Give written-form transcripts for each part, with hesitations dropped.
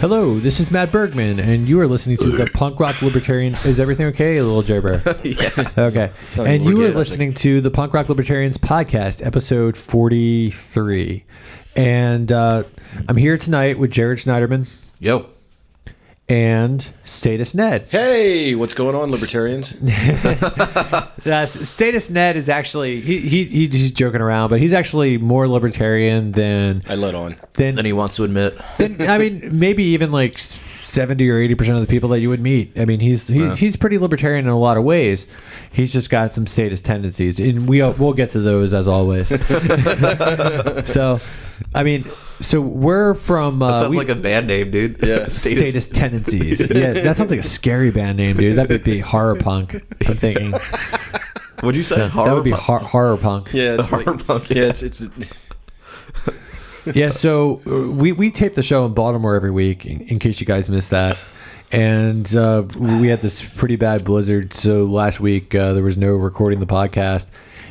Hello, this is Matt Bergman, and you are listening to the Punk Rock Libertarian. Is everything okay, little J Bear? Yeah. Okay. And you are listening to the Punk Rock Libertarians podcast, episode 43. And I'm here tonight with Jared Schneiderman. Yo. And Status Ned. Hey, what's going on, libertarians? Status Ned is actually he's joking around, but he's actually more libertarian than I let on. Than he wants to admit. I mean, maybe even like 70 or 80% of the people that you would meet. I mean, he's pretty libertarian in a lot of ways. He's just got some status tendencies, and we'll get to those as always. So, I mean, so we're from. That sounds like a band name, dude. Yeah, status tendencies. Yeah, that sounds like a scary band name, dude. That would be horror punk. I'm thinking. What'd you say? Yeah, that would be horror punk. Yeah, it's horror punk. Yeah, it's. Yeah, so we tape the show in Baltimore every week, in case you guys missed that. And we had this pretty bad blizzard, so last week there was no recording the podcast.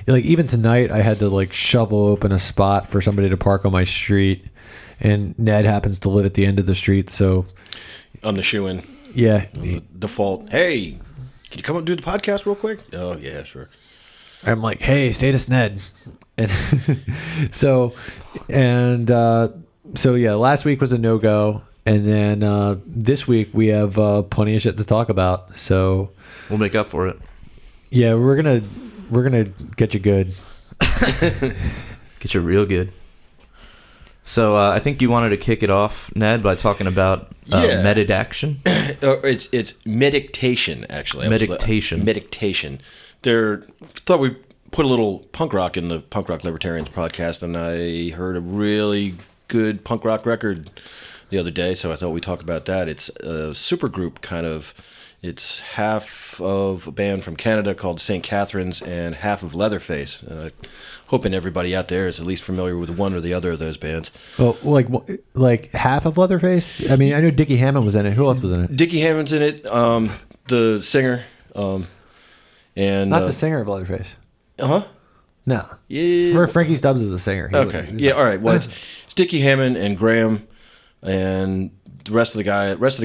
Like, even tonight, I had to like shovel open a spot for somebody to park on my street, and Ned happens to live at the end of the street, so I'm the shoe-in. Yeah, default. Hey, can you come up and do the podcast real quick? Oh yeah, sure. I'm like, hey, Status Ned. And so yeah, last week was a no-go, and then this week we have plenty of shit to talk about, so we'll make up for it. Yeah, we're gonna get you good. Get you real good. So I think you wanted to kick it off, Ned, by talking about meditation. It's meditation, actually. Meditation. Meditation. Thought we put a little punk rock in the Punk Rock Libertarians podcast, and I heard a really good punk rock record the other day, so I thought we'd talk about that. It's a supergroup kind of. It's half of a band from Canada called St. Catherine's and half of Leatherface. Hoping everybody out there is at least familiar with one or the other of those bands. Oh, like half of Leatherface? I mean, I know Dickie Hammond was in it. Who else was in it? Dickie Hammond's in it. The singer. And not the singer of Leatherface. Uh-huh. No. Yeah. Frankie Stubbs is the singer. Okay. Yeah. All right. Well, it's Dickie Hammond and Graham, and the rest of the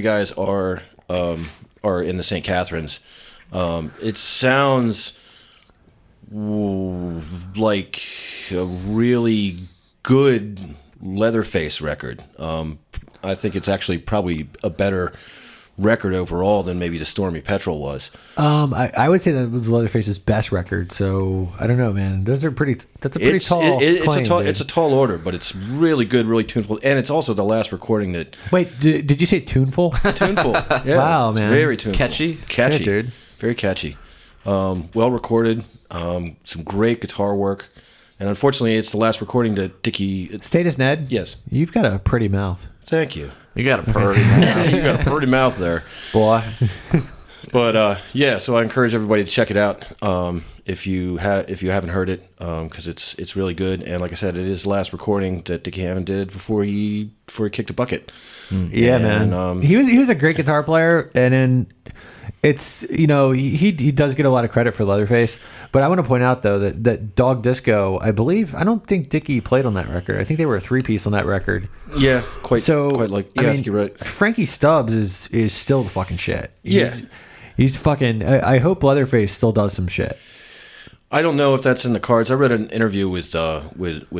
guys are in the St. Catherine's. It sounds like a really good Leatherface record. I think it's actually probably a better record overall than maybe the Stormy Petrel was. I would say that was Leatherface's best record. So I don't know, man. That's a pretty tall claim, it's a tall order, but it's really good, really tuneful, and it's also the last recording that. Wait, did you say tuneful? Tuneful. Yeah, wow, man. Very tuneful. Catchy, yeah, dude. Very catchy. Well recorded. Some great guitar work, and unfortunately, it's the last recording that Dickie. Status Ned. Yes, you've got a pretty mouth. Thank you. You got a pretty mouth. You got a pretty mouth there, boy. But yeah, so I encourage everybody to check it out if you haven't heard it, because it's really good. And like I said, it is the last recording that Dickie Hammond did before he kicked a bucket. Yeah, man. He was a great guitar player, and then it's he does get a lot of credit for Leatherface. But I want to point out though that Dog Disco, I don't think Dickie played on that record. I think they were a 3-piece on that record. Yeah, quite like. Yeah, I think you're right. Frankie Stubbs is still the fucking shit. He's fucking. I hope Leatherface still does some shit. I don't know if that's in the cards. I read an interview with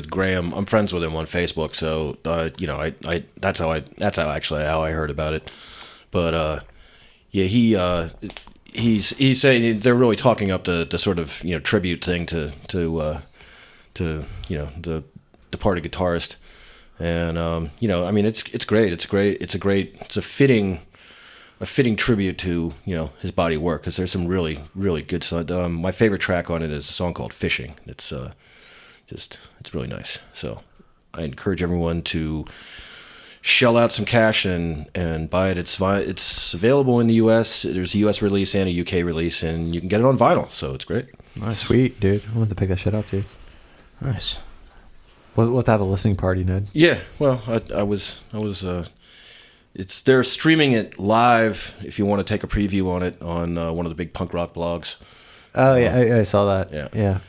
Graham. I'm friends with him on Facebook, so that's how I heard about it. But yeah, he's saying they're really talking up the sort of tribute thing to the departed guitarist, and I mean it's great. It's a fitting tribute to his body work, because there's some really good stuff. My favorite track on it is a song called Fishing. It's it's really nice. So I encourage everyone to shell out some cash and buy it. It's available in the U.S. There's a U.S. release and a U.K. release, and you can get it on vinyl. So it's great. Nice. Sweet, dude. I want to pick that shit up, dude. Nice. We'll have a listening party, Ned. Yeah. Well, I was. They're streaming it live if you want to take a preview on it on one of the big punk rock blogs. Oh yeah, I saw that. Yeah.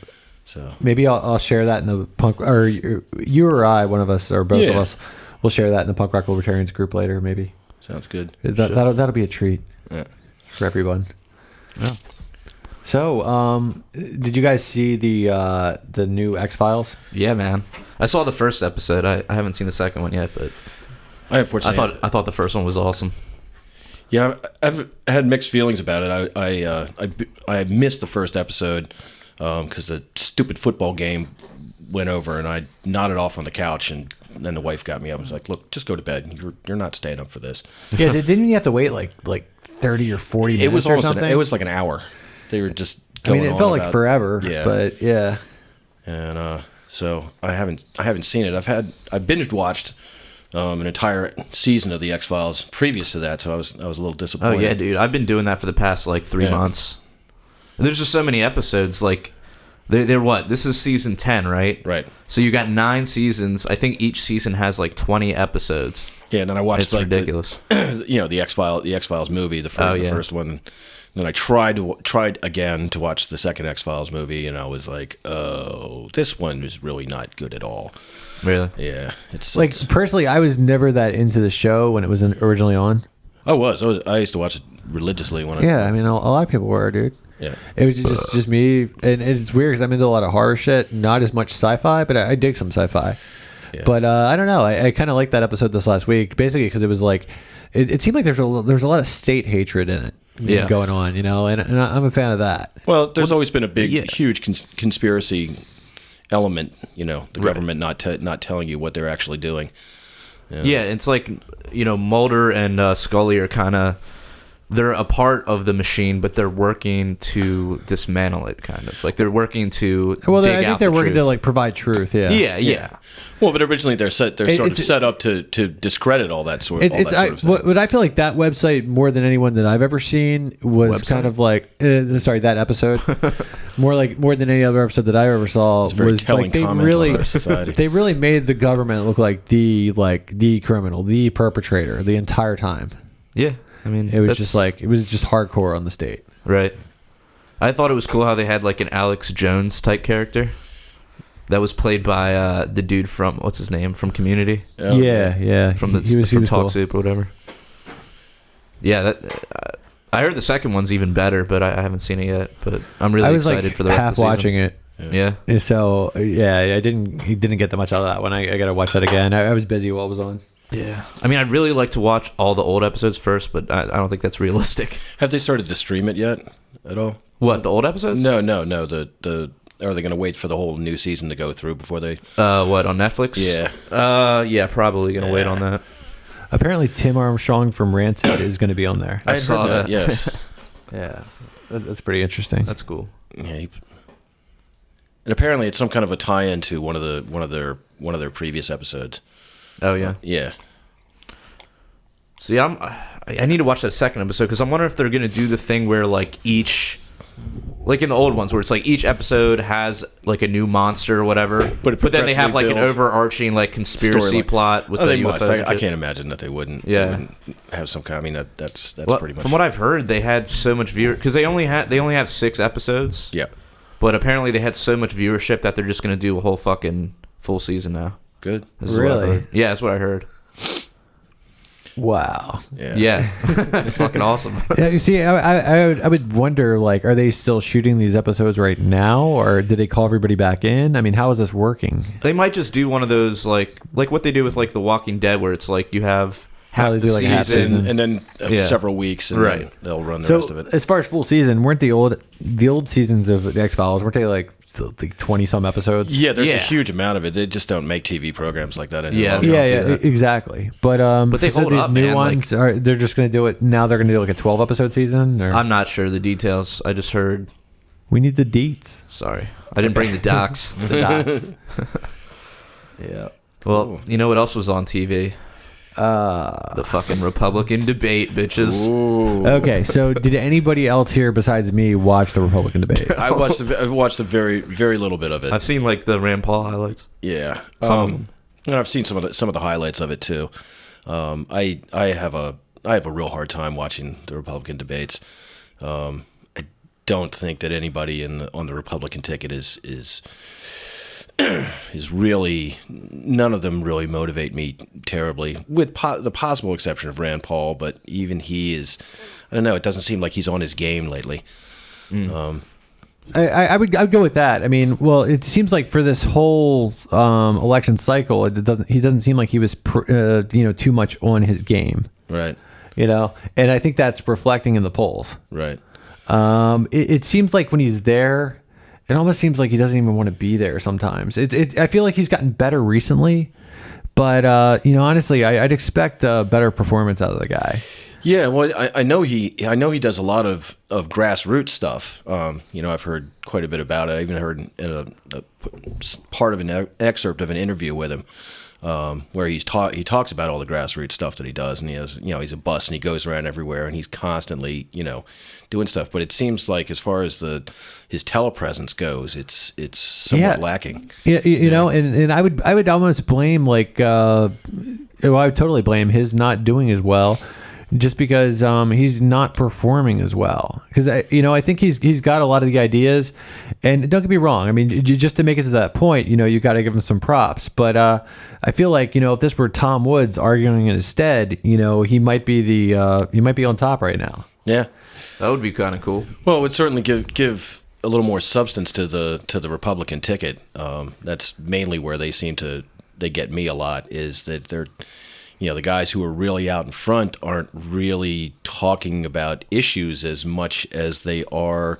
So maybe I'll share that in the punk, or you or I, one of us or both of us, will share that in the Punk Rock Libertarians group later. Maybe. Sounds good. That'll be a treat for everyone. Yeah. So, did you guys see the new X-Files? Yeah, man. I saw the first episode. I haven't seen the second one yet, but I thought the first one was awesome. Yeah, I've had mixed feelings about it. I missed the first episode because the stupid football game went over, and I nodded off on the couch, and then the wife got me up. I was like, "Look, just go to bed. You're not staying up for this." Yeah, didn't you have to wait like 30 or 40 minutes? It was or something? It was like an hour. They were just. I mean, it felt like forever. Yeah, but yeah. And so I haven't seen it. I binge watched an entire season of the X-Files previous to that, so I was a little disappointed. Oh yeah, dude, I've been doing that for the past like 3 months. There's just so many episodes. Like, they're what? This is season 10, right? Right. So you got 9 seasons. I think each season has like 20 episodes. Yeah, and then I watched it's ridiculous. The X-Files movie, the first one. And then I tried again to watch the second X-Files movie, and I was like, "Oh, this one is really not good at all." Really? Yeah. Personally, I was never that into the show when it was originally on. I used to watch it religiously when I mean, a lot of people were, dude. Yeah. It was just me, and it's weird because I'm into a lot of horror shit, not as much sci-fi, but I dig some sci-fi. Yeah. But I don't know. I kind of liked that episode this last week, basically because it was like, it seemed like there's a lot of state hatred in it. Going on, and I'm a fan of that. Well, there's always been a huge conspiracy element, the government not telling you what they're actually doing. Yeah, it's like, Mulder and Scully are kind of, they're a part of the machine, but they're working to dismantle it, kind of. Like, they're working to I think they're working to, like, provide truth, Yeah. Well, but originally they're sort of set up to discredit all that sort of stuff. What I feel like that website, more than anyone that I've ever seen, was kind of like, that episode, more than any other episode that I ever saw, was like they really made the government look like the criminal, the perpetrator, the entire time. Yeah. I mean, it was just hardcore on the state. Right. I thought it was cool how they had like an Alex Jones type character that was played by the dude from, what's his name, from Community. Yeah. From Talk cool. Soup or whatever. Yeah, I heard the second one's even better, but I haven't seen it yet. But I'm really excited for the rest of the season. Watching it. Yeah. So I didn't get that much out of that one. I gotta watch that again. I was busy while it was on. Yeah. I mean, I'd really like to watch all the old episodes first, but I don't think that's realistic. Have they started to stream it yet at all? What, the old episodes? No. Are they going to wait for the whole new season to go through before they... What, on Netflix? Yeah. Yeah, probably going to wait on that. Apparently Tim Armstrong from Rancid is going to be on there. I saw that. Yes. Yeah. That's pretty interesting. That's cool. Yeah. And apparently it's some kind of a tie-in to one of their previous episodes. Oh yeah. Yeah. See, I need to watch that second episode because I'm wondering if they're gonna do the thing where like each, like in the old ones, where it's like each episode has like a new monster or whatever, but then they have like an overarching like conspiracy plot with the UFOs. I can't imagine that they wouldn't. Yeah. They wouldn't have some kind. I mean, that's pretty much. From what I've heard, they had so much because they only have 6 episodes. Yeah. But apparently they had so much viewership that they're just gonna do a whole fucking full season now. Good. Really? Yeah, that's what I heard. Wow. Yeah. It's fucking awesome. Yeah, you see, I would wonder, like, are they still shooting these episodes right now, or did they call everybody back in? I mean, how is this working? They might just do one of those, like what they do with, like, The Walking Dead, where it's like you have half the season, and then several weeks, and then they'll run the rest of it. As far as full season, weren't the old seasons of the X-Files, weren't they like 20-some episodes? Yeah, there's a huge amount of it. They just don't make TV programs like that anymore. Yeah, exactly. But they hold these up, new man. ones, they're just going to do it now. They're going to do like a 12-episode season. Or? I'm not sure the details. I just heard. We need the deets. Sorry, I didn't bring the docs. Yeah. Well, you know what else was on TV? The fucking Republican debate, bitches. Ooh. Okay, so did anybody else here besides me watch the Republican debate? I've watched a very, very little bit of it. I've seen like the Rand Paul highlights. Yeah, some of them. And I've seen some of the highlights of it too. I have a real hard time watching the Republican debates. I don't think that anybody on the Republican ticket is is really, none of them really motivate me terribly, with the possible exception of Rand Paul. But even he is, I don't know. It doesn't seem like he's on his game lately. I would go with that. I mean, well, it seems like for this whole election cycle, he doesn't seem like he was too much on his game. Right. And I think that's reflecting in the polls. Right. It seems like when he's there, it almost seems like he doesn't even want to be there sometimes. I feel like he's gotten better recently, but honestly, I'd expect a better performance out of the guy. Yeah, well, I know he does a lot of grassroots stuff. I've heard quite a bit about it. I even heard a part of an excerpt of an interview with him, where he talks about all the grassroots stuff that he does, and he has, he's a bus and he goes around everywhere and he's constantly, doing stuff. But it seems like as far as his telepresence goes, it's somewhat lacking. Yeah, and I would almost blame I would totally blame his not doing as well, just because he's not performing as well. Because I think he's got a lot of the ideas, and don't get me wrong. I mean, just to make it to that point, you got to give him some props. But I feel like if this were Tom Woods arguing in his stead, he might be on top right now. Yeah, that would be kind of cool. Well, it would certainly give a little more substance to the Republican ticket. That's mainly where they get me a lot, is that they're. The guys who are really out in front aren't really talking about issues as much as they are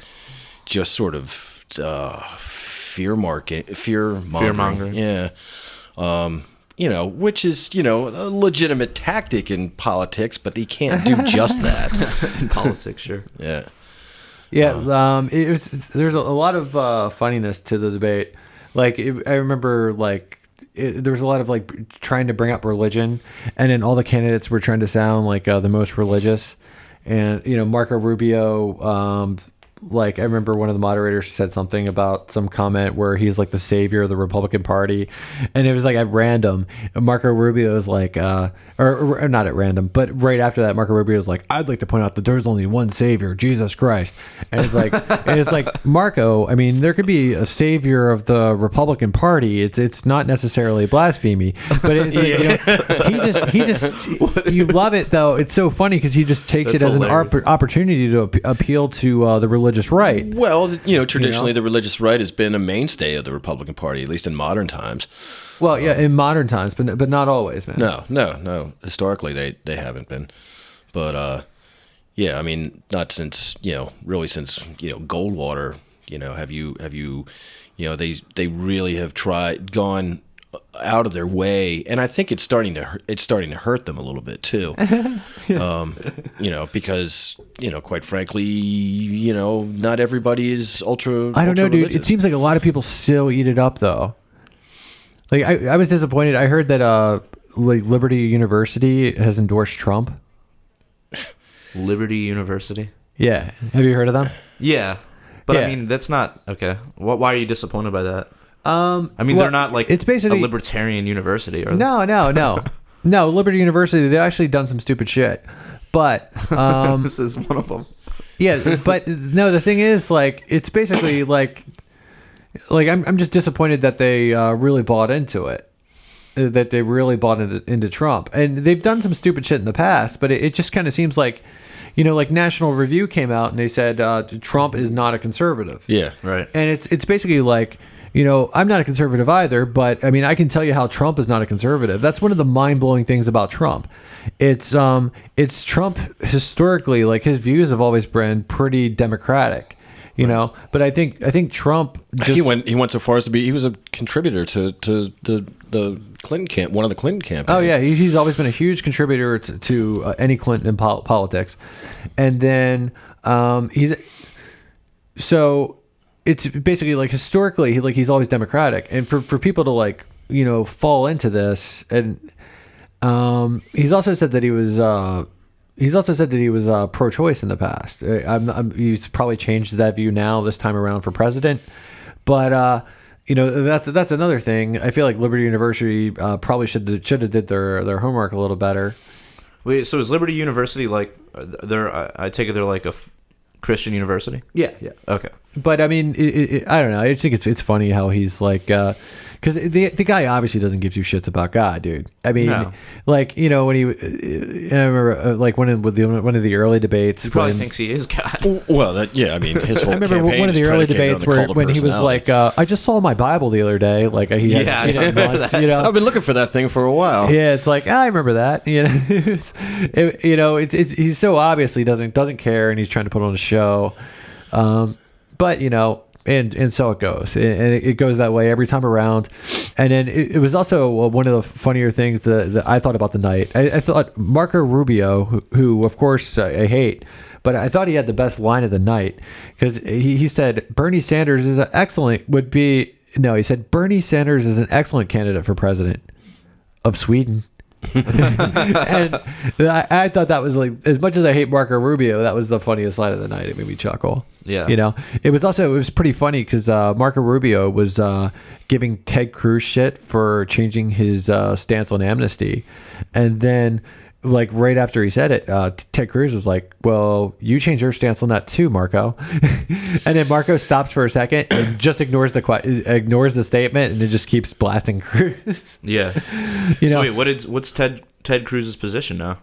just sort of fear-mongering. Yeah. Which is, a legitimate tactic in politics, but they can't do just that. In politics, sure. Yeah. Yeah, there's a lot of funniness to the debate. I remember, there was a lot of trying to bring up religion, and then all the candidates were trying to sound like the most religious. And Marco Rubio, I remember one of the moderators said something about some comment where he's like the savior of the Republican Party, and it was at random. And Marco Rubio was or not at random, but right after that, Marco Rubio was like, "I'd like to point out that there's only one savior, Jesus Christ." And it's like, Marco, I mean, there could be a savior of the Republican Party. It's not necessarily blasphemy, but it's he just you love it though. It's so funny because he just takes it as hilarious. An opportunity to appeal to the religious right. Well, traditionally the religious right has been a mainstay of the Republican Party, at least in modern times. Well, yeah, in modern times, but not always, man. No. Historically, they haven't been, but I mean, not since really since Goldwater. Have you they really have gone out of their way, and I think it's starting to hurt them a little bit too. Because quite frankly, not everybody is ultra. I don't know, dude. Religious. It seems like a lot of people still eat it up, though. I was disappointed. I heard that Liberty University has endorsed Trump. Liberty University? Yeah. Have you heard of them? Yeah. But yeah. I mean, that's not okay. Why are you disappointed by that? They're not it's basically a libertarian university, are they? No. No, Liberty University, they've actually done some stupid shit. But this is one of them. Yeah, but no, the thing is, it's basically I'm just disappointed that they really bought into it. That they really bought into Trump. And they've done some stupid shit in the past, but it just kind of seems like, National Review came out and they said Trump is not a conservative. Yeah, right. And it's basically I'm not a conservative either, but I mean, I can tell you how Trump is not a conservative. That's one of the mind-blowing things about Trump. It's Trump historically, his views have always been pretty democratic. But I think Trump just he went so far as to be, he was a contributor to the Clinton camp, one of the Clinton campaigns. Oh yeah, he's always been a huge contributor to any Clinton in politics, and then it's basically historically he's always democratic, and for people to fall into this, and he's also said that he was. He's also said that he was pro-choice in the past. He's probably changed that view now this time around for president. But that's another thing. I feel like Liberty University probably should have did their homework a little better. Wait, so is Liberty University I take it they're like a Christian university? Yeah. Okay. But I mean, I don't know. I just think it's funny how he's because the guy obviously doesn't give two shits about God, dude. I mean, No. like, you know, when he, I remember like one of the early debates. He probably thinks he is God. Well, I mean, his whole I remember campaign one of is the early predicated on debates the cult of when he was personality. like, I just saw my Bible the other day. Like he hadn't Yeah, seen I it in remember months, that. you know. I've been looking for that thing for a while. Yeah, it's like I remember that. You know, he's so obviously doesn't care, and he's trying to put on a show. But you know, and so it goes, and it goes that way every time around. And then it was also one of the funnier things that I thought about the night. I thought Marco Rubio, who of course I hate, but I thought he had the best line of the night because he said Bernie Sanders is an excellent he said Bernie Sanders is an excellent candidate for president of Sweden. And I thought that was like, as much as I hate Marco Rubio, that was the funniest line of the night. It made me chuckle. Yeah. You know, it was pretty funny because Marco Rubio was giving Ted Cruz shit for changing his stance on amnesty. And then, like, right after he said it, Ted Cruz was like, well, you changed your stance on that too, Marco. And then Marco stops for a second and just ignores the statement, and it just keeps blasting Cruz. Yeah. You So know, wait, what's Ted Cruz's position now?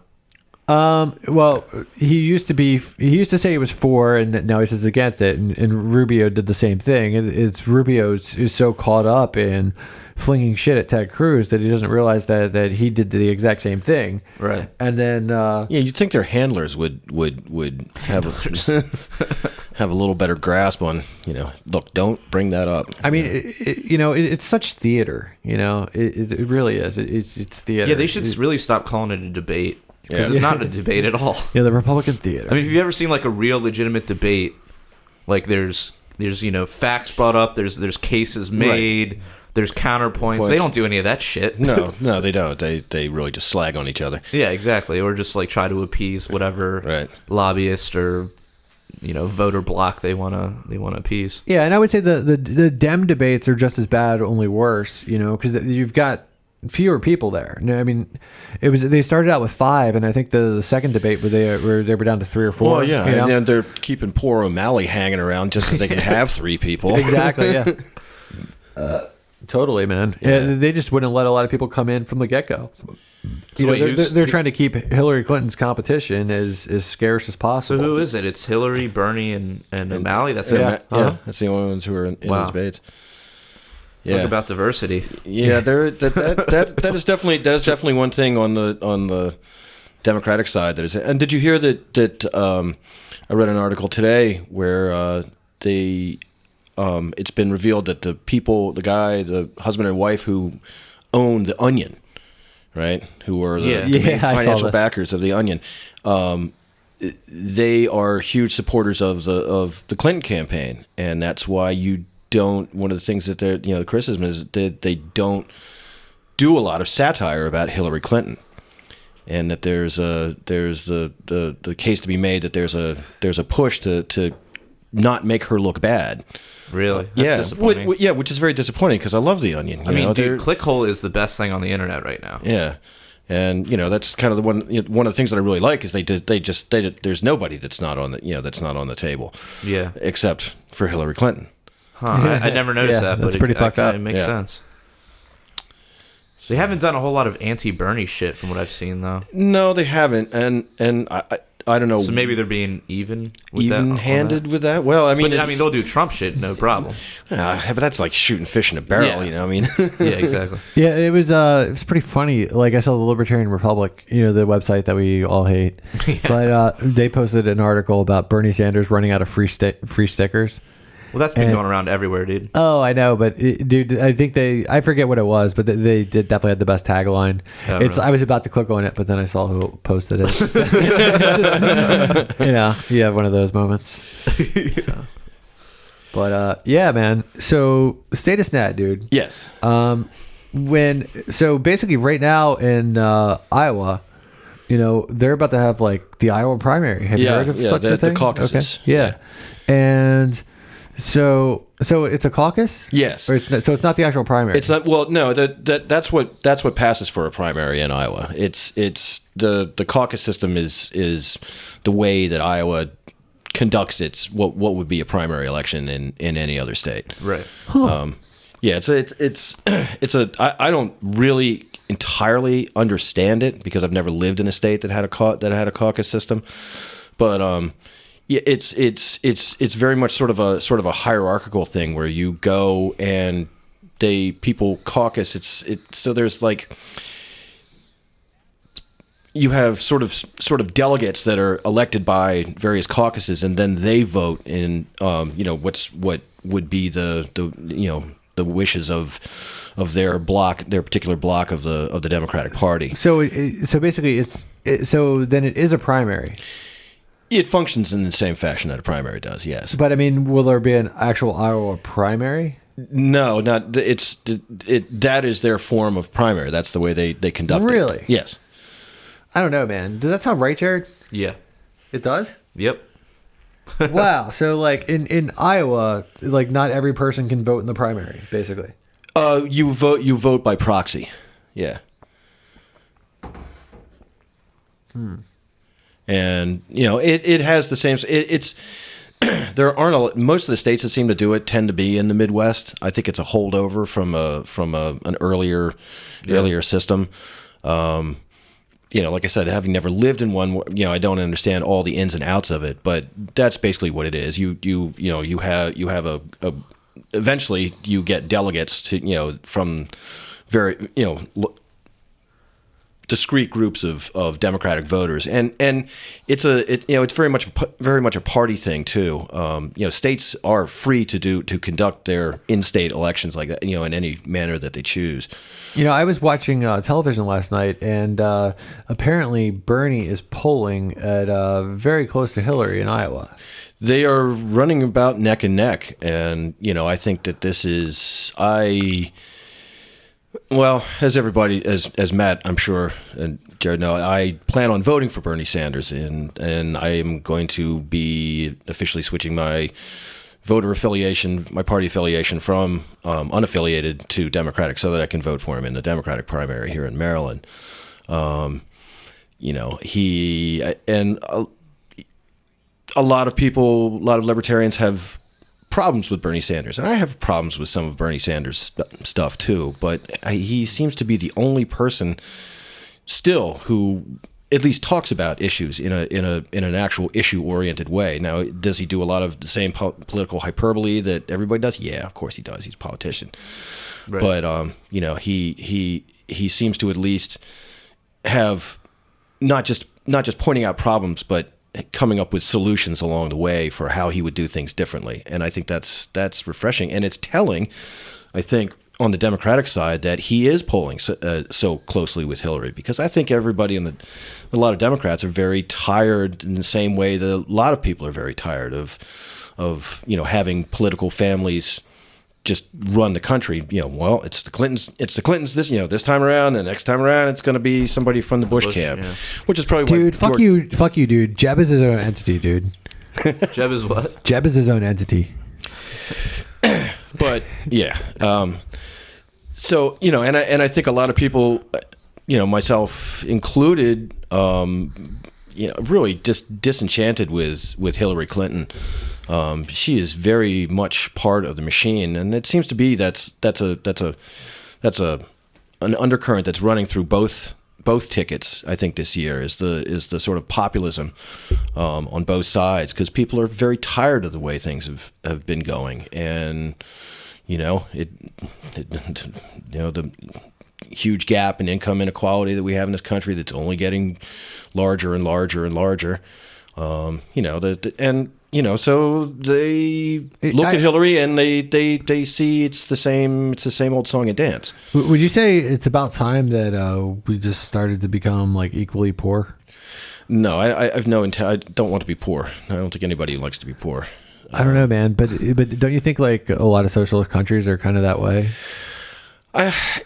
well, he used to say he was for, and now he says against it, and Rubio did the same thing. It's Rubio's is so caught up in flinging shit at Ted Cruz that he doesn't realize that he did the exact same thing. Right. And then Yeah, you'd think their handlers would have have a little better grasp on, you know, look, don't bring that up. I mean, it's such theater. You know, it really is. It's theater. Yeah, they should really stop calling it a debate because it's not a debate at all. Yeah, the Republican theater. I mean, if you've ever seen like a real legitimate debate, like there's facts brought up, there's cases made, there's counterpoints. They don't do any of that shit. No, they don't. They really just slag on each other. Yeah, exactly. Or just like try to appease whatever lobbyist or voter bloc they wanna appease. Yeah, and I would say the Dem debates are just as bad, only worse. You know, because you've got fewer people there. I mean, they started out with 5, and I think the second debate they were down to 3 or 4. Well, yeah, you know? and they're keeping poor O'Malley hanging around just so they can have 3 people. Exactly. Yeah. Totally, man. Yeah, they just wouldn't let a lot of people come in from the get-go. So They're trying to keep Hillary Clinton's competition as scarce as possible. So who is it? It's Hillary, Bernie, and O'Malley. That's it. Yeah, that's the only ones who are in the debates. Talk about diversity. Yeah, that is definitely one thing on the Democratic side that is. And did you hear that I read an article today where it's been revealed that the husband and wife who owned the Onion, right, who were the main financial backers of the Onion, they are huge supporters of the Clinton campaign, and that's why one of the things that the criticism is that they don't do a lot of satire about Hillary Clinton, and that there's the case to be made that there's a push to not make her look bad. Really? That's disappointing. Which is very disappointing because I love the Onion. I mean, dude, Clickhole is the best thing on the internet right now. Yeah. And that's kind of one of the things that I really like is there's nobody that's not on the table. Yeah. Except for Hillary Clinton. Huh. I never noticed that, but it's pretty fucked up. It makes sense. So they haven't done a whole lot of anti-Bernie shit from what I've seen, though. No, they haven't, and I don't know. So maybe they're being even-handed with that. Well, I mean, they'll do Trump shit, no problem. But that's like shooting fish in a barrel, you know. I mean, yeah, exactly. Yeah, it was pretty funny. Like I saw the Libertarian Republic, the website that we all hate, but they posted an article about Bernie Sanders running out of free stickers. Well, that's been going around everywhere, dude. Oh, I know, but dude, I think I forget what it was, but they did definitely had the best tagline. Oh, really? I was about to click on it, but then I saw who posted it. You have one of those moments. So. But yeah, man. So Status Nat, dude. Yes. So basically, right now in Iowa, they're about to have like the Iowa primary. Have you heard of such a thing? The caucuses. Okay. Yeah. And so it's a caucus? Yes. Or so it's not the actual primary. It's not. Well, no. That's what passes for a primary in Iowa. It's the caucus system is the way that Iowa conducts its what would be a primary election in any other state. Right. Huh. Yeah, I don't really entirely understand it because I've never lived in a state that had a caucus system, but yeah, it's very much sort of a hierarchical thing where you go and people caucus. So there's like, you have sort of delegates that are elected by various caucuses, and then they vote in what would be the wishes of their particular block of the Democratic Party. So basically so then it is a primary. It functions in the same fashion that a primary does, yes. But I mean, will there be an actual Iowa primary? No, not that is their form of primary. That's the way they conduct it. Really? Yes. I don't know, man. Does that sound right, Jared? Yeah. It does? Yep. Wow. So like in Iowa, like not every person can vote in the primary, basically. You vote by proxy. Yeah. And it has the same. It's there aren't most of the states that seem to do it tend to be in the Midwest. I think it's a holdover from an earlier system. Like I said, having never lived in one, I don't understand all the ins and outs of it, but that's basically what it is. You have a eventually you get delegates to from very discrete groups of Democratic voters, and it's very much a party thing too. States are free to conduct their in-state elections like that, in any manner that they choose. I was watching television last night, and apparently Bernie is polling at very close to Hillary in Iowa. They are running about neck and neck, and I think that this is Well, as everybody, as Matt, I'm sure, and Jared know, I plan on voting for Bernie Sanders, and I am going to be officially switching my voter affiliation, my party affiliation, from unaffiliated to Democratic, so that I can vote for him in the Democratic primary here in Maryland. He and a lot of people, a lot of libertarians have problems with Bernie Sanders, and I have problems with some of Bernie Sanders stuff too, but he seems to be the only person still who at least talks about issues in an actual issue-oriented way. Now, does he do a lot of the same political hyperbole that everybody does? Yeah, of course he does. He's a politician. Right. But he seems to at least have not just pointing out problems, but coming up with solutions along the way for how he would do things differently. And I think that's refreshing. And it's telling, I think, on the Democratic side that he is polling so closely with Hillary, because I think everybody a lot of Democrats are very tired in the same way that a lot of people are very tired of having political families just run the country. Well, it's the Clintons this time around, and next time around it's going to be somebody from the Bush camp, yeah. Which is probably dude. Fuck you, dude. Jeb is his own entity, dude. Jeb is what? Jeb is his own entity. But yeah, so and I think a lot of people, myself included, really just disenchanted with Hillary Clinton. She is very much part of the machine, and it seems to be that's an undercurrent that's running through both tickets. I think this year is the sort of populism on both sides, because people are very tired of the way things have been going, and the huge gap in income inequality that we have in this country that's only getting larger and larger and larger. So they look at Hillary and they see it's the same old song and dance. Would you say it's about time that we just started to become like equally poor? No, I've no intent. I don't want to be poor. I don't think anybody likes to be poor. I don't know, man, but don't you think like a lot of socialist countries are kind of that way?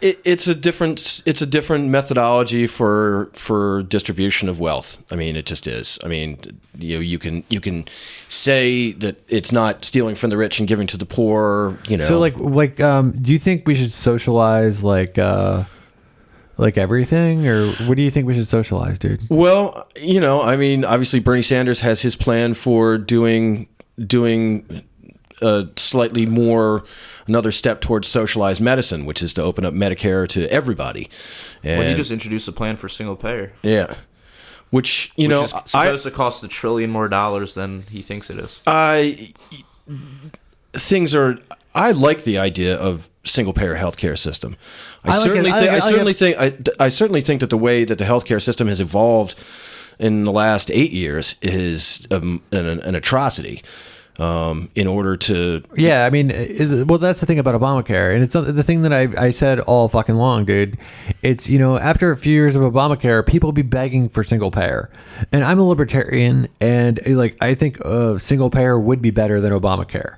It's a different methodology for distribution of wealth. I mean, it just is. I mean, you can say that it's not stealing from the rich and giving to the poor. So do you think we should socialize like everything, or what do you think we should socialize, dude? Well, I mean, obviously Bernie Sanders has his plan for doing slightly more another step towards socialized medicine, which is to open up Medicare to everybody. And Well, he just introduced a plan for single payer. Yeah. Which is supposed to cost $1 trillion more than he thinks it is. I like the idea of single payer healthcare system. I certainly think that the way that the healthcare system has evolved in the last 8 years is an atrocity. In order to that's the thing about Obamacare, and it's the thing that I said all fucking long, dude. It's after a few years of Obamacare, people will be begging for single payer, and I'm a libertarian, and I think single payer would be better than Obamacare.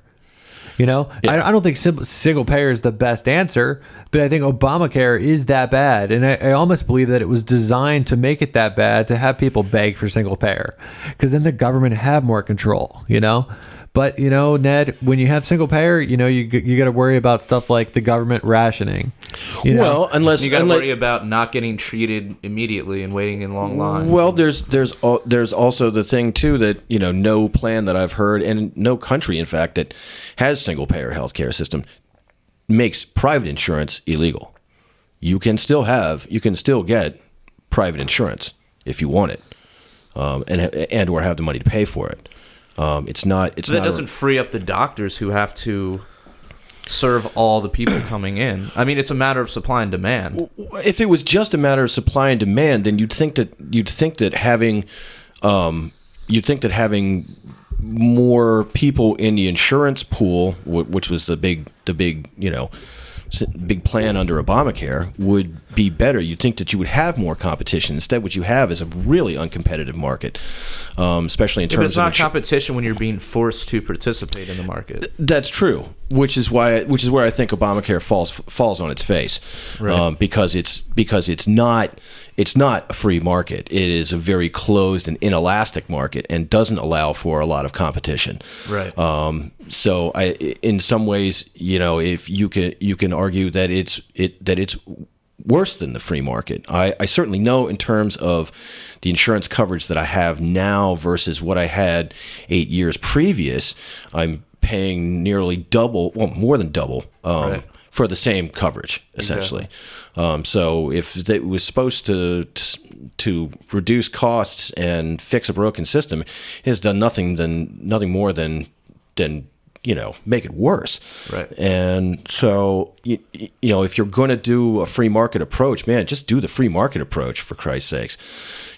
Yeah. I don't think single payer is the best answer, but I think Obamacare is that bad, and I almost believe that it was designed to make it that bad to have people beg for single payer, because then the government have more control. But Ned, when you have single payer, you got to worry about stuff like the government rationing. Well, unless you got to worry about not getting treated immediately and waiting in long lines. Well, there's also the thing too that no plan that I've heard, and no country in fact that has single payer healthcare system makes private insurance illegal. You can still get private insurance if you want it, and or have the money to pay for it. That doesn't free up the doctors who have to serve all the people coming in. I mean, it's a matter of supply and demand. If it was just a matter of supply and demand, then you'd think that having more people in the insurance pool, which was the big plan under Obamacare, would be better. You'd think that you would have more competition. Instead, what you have is a really uncompetitive market, especially in terms of... But it's not competition when you're being forced to participate in the market. That's true, which is where I think Obamacare falls on its face, right. Because it's not a free market. It is a very closed and inelastic market and doesn't allow for a lot of competition. Right. So in some ways, if you can argue that it's worse than the free market. I certainly know in terms of the insurance coverage that I have now versus what I had 8 years previous, I'm paying nearly double, well, more than double, right. for the same coverage, essentially. Exactly. So if it was supposed to reduce costs and fix a broken system, it has done nothing more than make it worse. Right. And so, if you're going to do a free market approach, man, just do the free market approach, for Christ's sakes.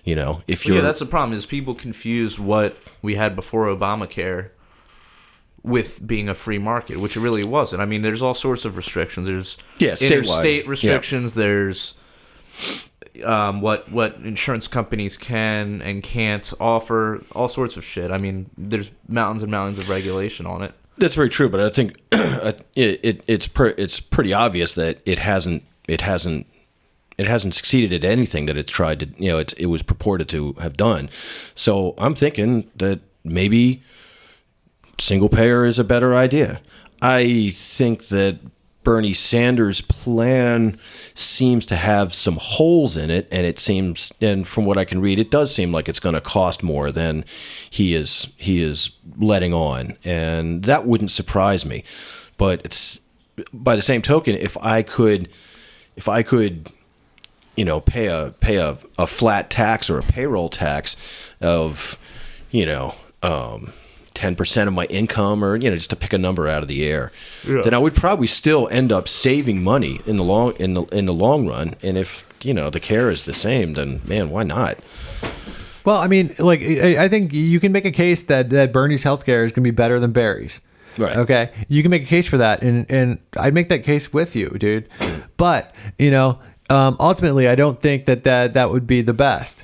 That's the problem, is people confuse what we had before Obamacare with being a free market, which it really wasn't. I mean, there's all sorts of restrictions. There's interstate restrictions. Yeah. There's what insurance companies can and can't offer, all sorts of shit. I mean, there's mountains and mountains of regulation on it. That's very true, but I think it's pretty obvious that it hasn't succeeded at anything that it's tried to it was purported to have done. So I'm thinking that maybe single payer is a better idea. I think that Bernie Sanders' plan seems to have some holes in it, and from what I can read, it does seem like it's going to cost more than he is letting on, and that wouldn't surprise me. But it's, by the same token, if I could pay a flat tax or a payroll tax of 10% of my income, or just to pick a number out of the air, then I would probably still end up saving money in the long run. And if the care is the same, then man, why not? Well, I mean, I think you can make a case that Bernie's healthcare is going to be better than Barry's. Right. Okay. You can make a case for that, and I'd make that case with you, dude. But ultimately, I don't think that would be the best.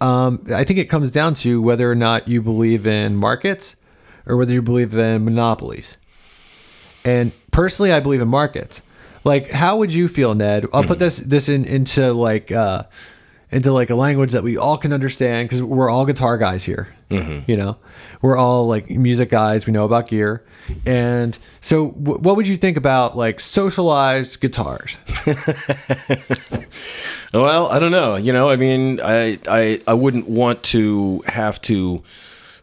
I think it comes down to whether or not you believe in markets or whether you believe in monopolies. And personally, I believe in markets. How would you feel, Ned? I'll put this into a language that we all can understand, because we're all guitar guys here. Mm-hmm. We're all music guys. We know about gear. And so what would you think about socialized guitars? Well, I don't know. I mean, I wouldn't want to have to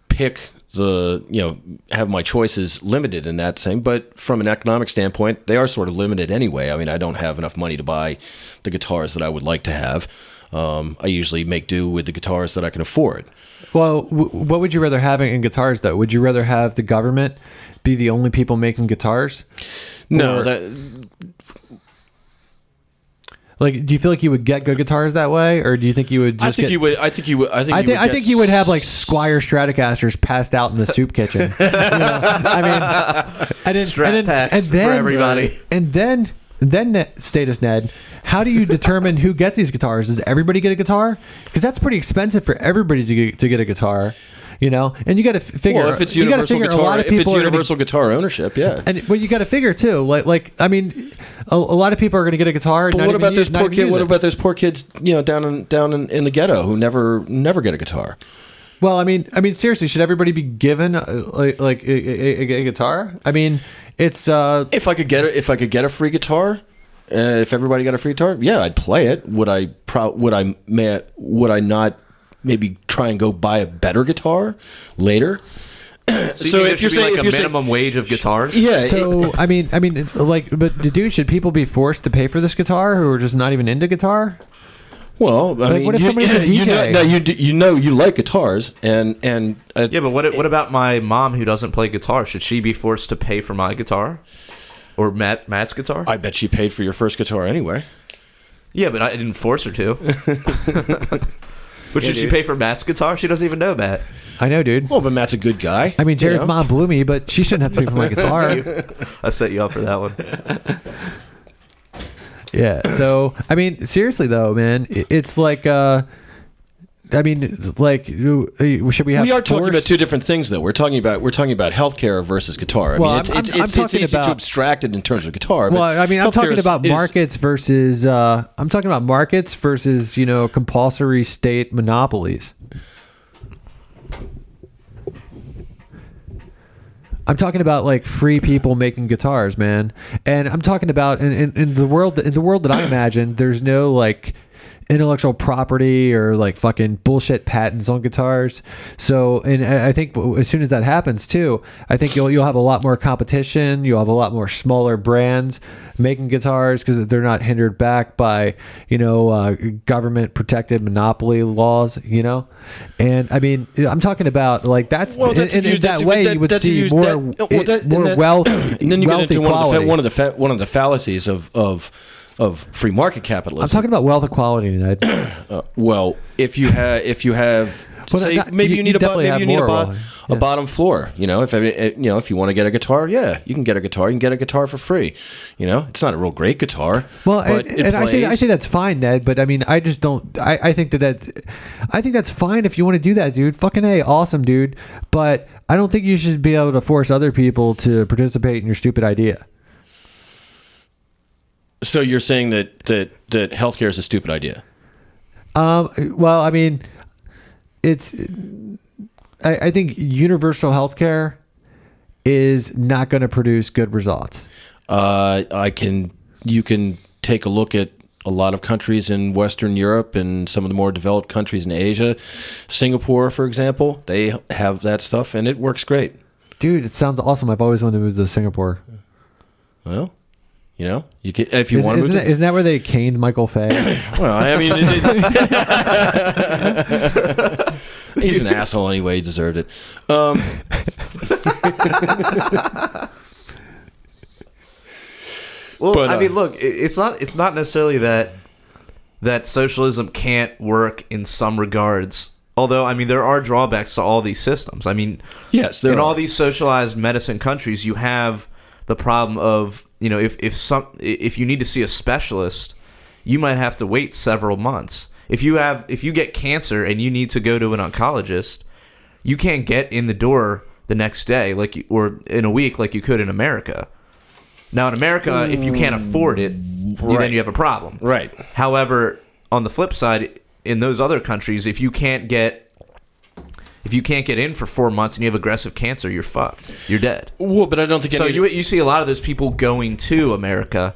pick have my choices limited in that thing. But from an economic standpoint, they are sort of limited anyway. I mean, I don't have enough money to buy the guitars that I would like to have. I usually make do with the guitars that I can afford. Well, what would you rather have in guitars, though? Would you rather have the government be the only people making guitars? No, like, do you feel like you would get good guitars that way, or do you think you would? I think you would. I think you would. I think you would have like Squire Stratocasters passed out in the soup kitchen. I mean, Strat packs for everybody. And then Status Ned, how do you determine who gets these guitars? Does everybody get a guitar? Because that's pretty expensive for everybody to get a guitar. And you got to figure. Well, if it's universal guitar ownership, yeah. And you got to figure too. Like I mean, a lot of people are going to get a guitar. But what about those poor kids? What about those poor kids? Down in the ghetto who never get a guitar. Well, I mean, seriously, should everybody be given like a guitar? I mean, it's if I could get a free guitar, if everybody got a free guitar, yeah, I'd play it. Would I not? Maybe try and go buy a better guitar later. So if you're saying like a minimum wage of guitars, yeah. So I mean, but dude, should people be forced to pay for this guitar who are just not even into guitar? Well, I mean, what if somebody's a DJ? You like guitars, and yeah, but what about my mom who doesn't play guitar? Should she be forced to pay for my guitar or Matt's guitar? I bet she paid for your first guitar anyway. Yeah, but I didn't force her to. But should she pay for Matt's guitar? She doesn't even know Matt. I know, dude. Well, but Matt's a good guy. I mean, Jared's mom blew me, but she shouldn't have to pay for my guitar. I set you up for that one. Yeah. So, I mean, seriously though, man, it's like, I mean, like, should we have? We are talking about two different things, though. We're talking about healthcare versus guitar. I mean, it's easy to abstract it in terms of guitar. Well, I mean, I'm talking about markets versus. I'm talking about markets versus compulsory state monopolies. I'm talking about like free people making guitars, man, and I'm talking about in the world that I imagine, there's no like intellectual property or like fucking bullshit patents on guitars. So, and I think as soon as that happens too, I think you'll have a lot more competition. You'll have a lot more smaller brands making guitars because they're not hindered back by government protected monopoly laws. And I mean, I'm talking about like that's you would see more wealth. And then you get into one of the fallacies of free market capitalism. I'm talking about wealth equality, Ned. Well, if you have maybe you need a bottom floor. If you want to get a guitar, yeah, you can get a guitar. You can get a guitar for free. It's not a real great guitar. Well, and I say that's fine, Ned. But I mean, I just don't. I think that's fine if you want to do that, dude. Fucking A, awesome, dude. But I don't think you should be able to force other people to participate in your stupid idea. So you're saying that healthcare is a stupid idea? Well, I mean, I think universal healthcare is not going to produce good results. You can take a look at a lot of countries in Western Europe and some of the more developed countries in Asia. Singapore, for example, they have that stuff and it works great. Dude, it sounds awesome. I've always wanted to move to Singapore. Well, you can, if you want to move isn't that where they caned Michael Fay? Well, I mean, he's an asshole anyway. He deserved it. Well, but, I mean, look, it's not necessarily that socialism can't work in some regards. Although, I mean, there are drawbacks to all these systems. I mean, yes, in all these socialized medicine countries, you have the problem of if you need to see a specialist, you might have to wait several months. If you get cancer and you need to go to an oncologist, you can't get in the door the next day or in a week like you could in America. Now in America, if you can't afford it, then you have a problem. Right. However, on the flip side, in those other countries, if you can't get in for 4 months and you have aggressive cancer, you're fucked. You're dead. Well, but I don't think so. You see a lot of those people going to America,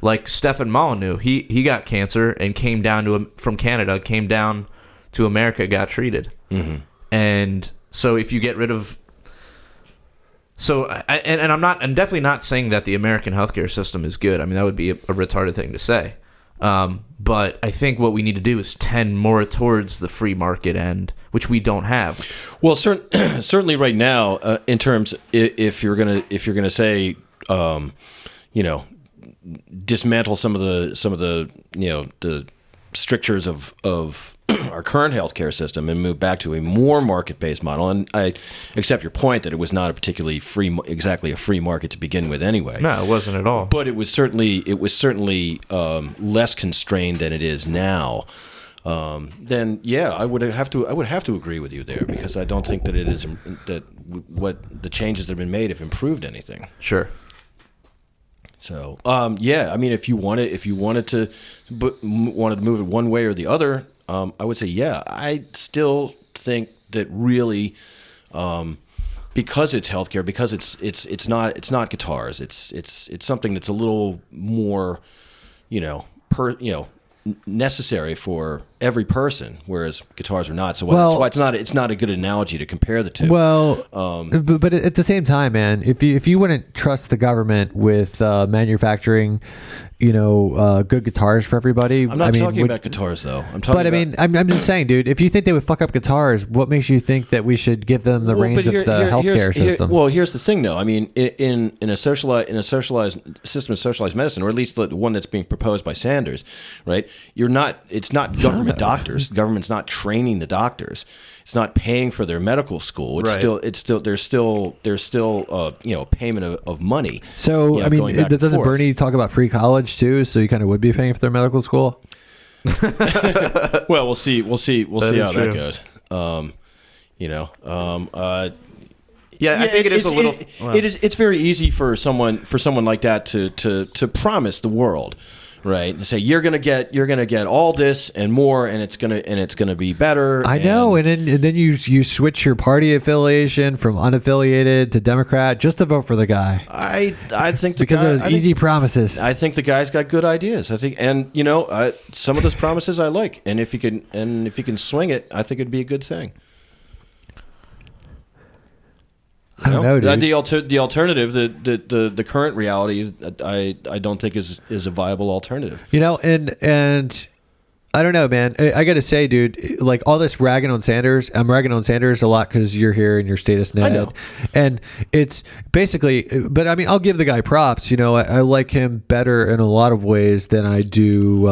like Stefan Molyneux. He got cancer and came down from Canada, came down to America, got treated. Mm-hmm. And so if you get rid of So, I'm definitely not saying that the American healthcare system is good. I mean, that would be a retarded thing to say. But I think what we need to do is tend more towards the free market end, which we don't have. Well, certainly right now, in terms, if you're gonna say, dismantle some of the the strictures of our current healthcare system and move back to a more market-based model. And I accept your point that it was not a particularly exactly a free market to begin with, anyway. No, it wasn't at all. But it was certainly less constrained than it is now. Then I would have to agree with you there, because I don't think that it is that what the changes that have been made have improved anything. Sure. So I mean, if you wanted to move it one way or the other, I would say I still think that really, because it's healthcare, because it's not guitars, it's something that's a little more, necessary for every person, whereas guitars are not. So that's why it's not a good analogy to compare the two. Well, but at the same time, man, if you wouldn't trust the government with manufacturing, good guitars for everybody. I'm not talking about guitars, though. I'm just saying, dude. If you think they would fuck up guitars, what makes you think that we should give them the reins of the healthcare system? Here's the thing, though. I mean, in a socialized system of socialized medicine, or at least the one that's being proposed by Sanders, right? It's not government doctors. The government's not training the doctors. It's not paying for their medical school. There's still payment of money. So doesn't Bernie talk about free college too? So you kind of would be paying for their medical school. Well, we'll see how that goes. I think it is a little. It's very easy for someone like that to promise the world. Right, and say you're gonna get all this and more, and it's gonna be better. I know, and then you switch your party affiliation from unaffiliated to Democrat just to vote for the guy. I think because of those easy promises. I think the guy's got good ideas. I think, and some of those promises I like, and if he can swing it, I think it'd be a good thing. I don't know, dude. The alternative, the current reality, I don't think is a viable alternative. And I don't know, man. I got to say, dude, like all this ragging on Sanders, I'm ragging on Sanders a lot because you're here and you're status Ned. I know. And it's basically, but I mean, I'll give the guy props. I like him better in a lot of ways than I do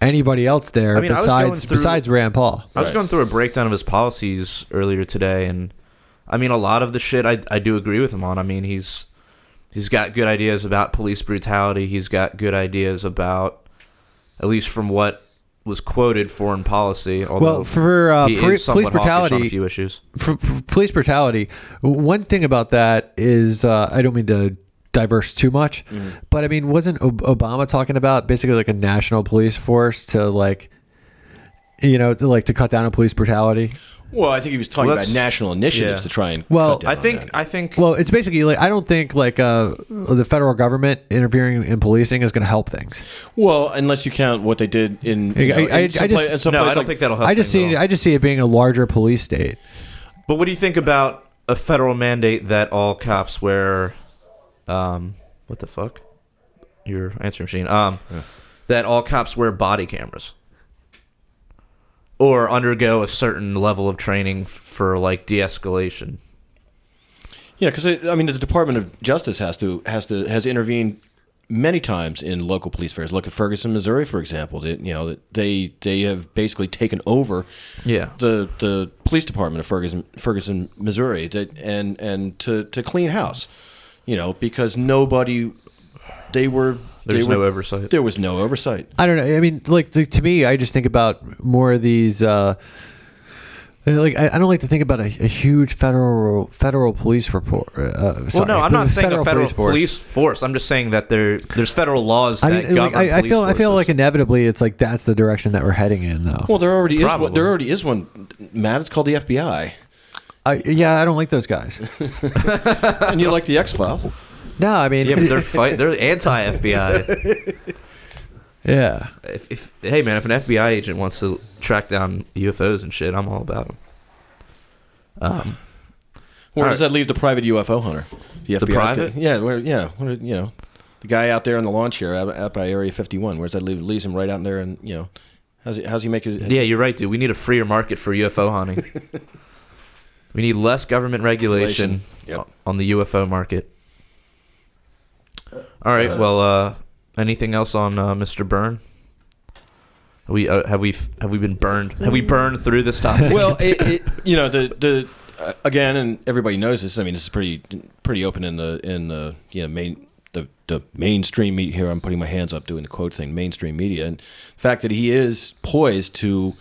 anybody else there. Besides Rand Paul. I was going through a breakdown of his policies earlier today, and I mean, a lot of the shit I do agree with him on. I mean, he's got good ideas about police brutality. He's got good ideas about, at least from what was quoted, foreign policy. Although for he is police brutality, on a few issues. For police brutality, one thing about that is I don't mean to diverse too much, but I mean, wasn't Obama talking about basically like a national police force to to cut down on police brutality? Well, I think he was talking about national initiatives to try and cut down I think. Well, it's basically like I don't think the federal government interfering in policing is going to help things. Well, unless you count what they did in. I don't think that'll help. I just see it being a larger police state. But what do you think about a federal mandate that all cops wear? What the fuck? Your answering machine. That all cops wear body cameras. Or undergo a certain level of training for like de-escalation. Yeah, because the Department of Justice has intervened many times in local police affairs. Look at Ferguson, Missouri, for example. They have basically taken over the police department of Ferguson, Missouri, and to clean house. Because nobody. There was no oversight. There was no oversight. I don't know. I mean, like to me, I just think about more of these. I don't like to think about a huge federal police report. I'm not saying a federal police force. I'm just saying that there's federal laws that govern police forces. I feel like inevitably it's like that's the direction that we're heading in, though. Well, there already is one. Matt, it's called the FBI. I don't like those guys. And you like the X-Files. No, I mean, but they're anti-FBI. Yeah. If an FBI agent wants to track down UFOs and shit, I'm all about them. Where does that leave the private UFO hunter? The FBI private? The guy out there on the lawn chair out by Area 51. Where's that leave? Leaves him right out there, and how's he make his? Yeah, you're right, dude. We need a freer market for UFO hunting. We need less government regulation on the UFO market. All right. Well, anything else on Mr. Byrne? Have we been burned? Have we burned through this topic? Well, the again, and everybody knows this. I mean, this is pretty open in the mainstream media. Here, I'm putting my hands up doing the quote thing. Mainstream media, and the fact that he is poised to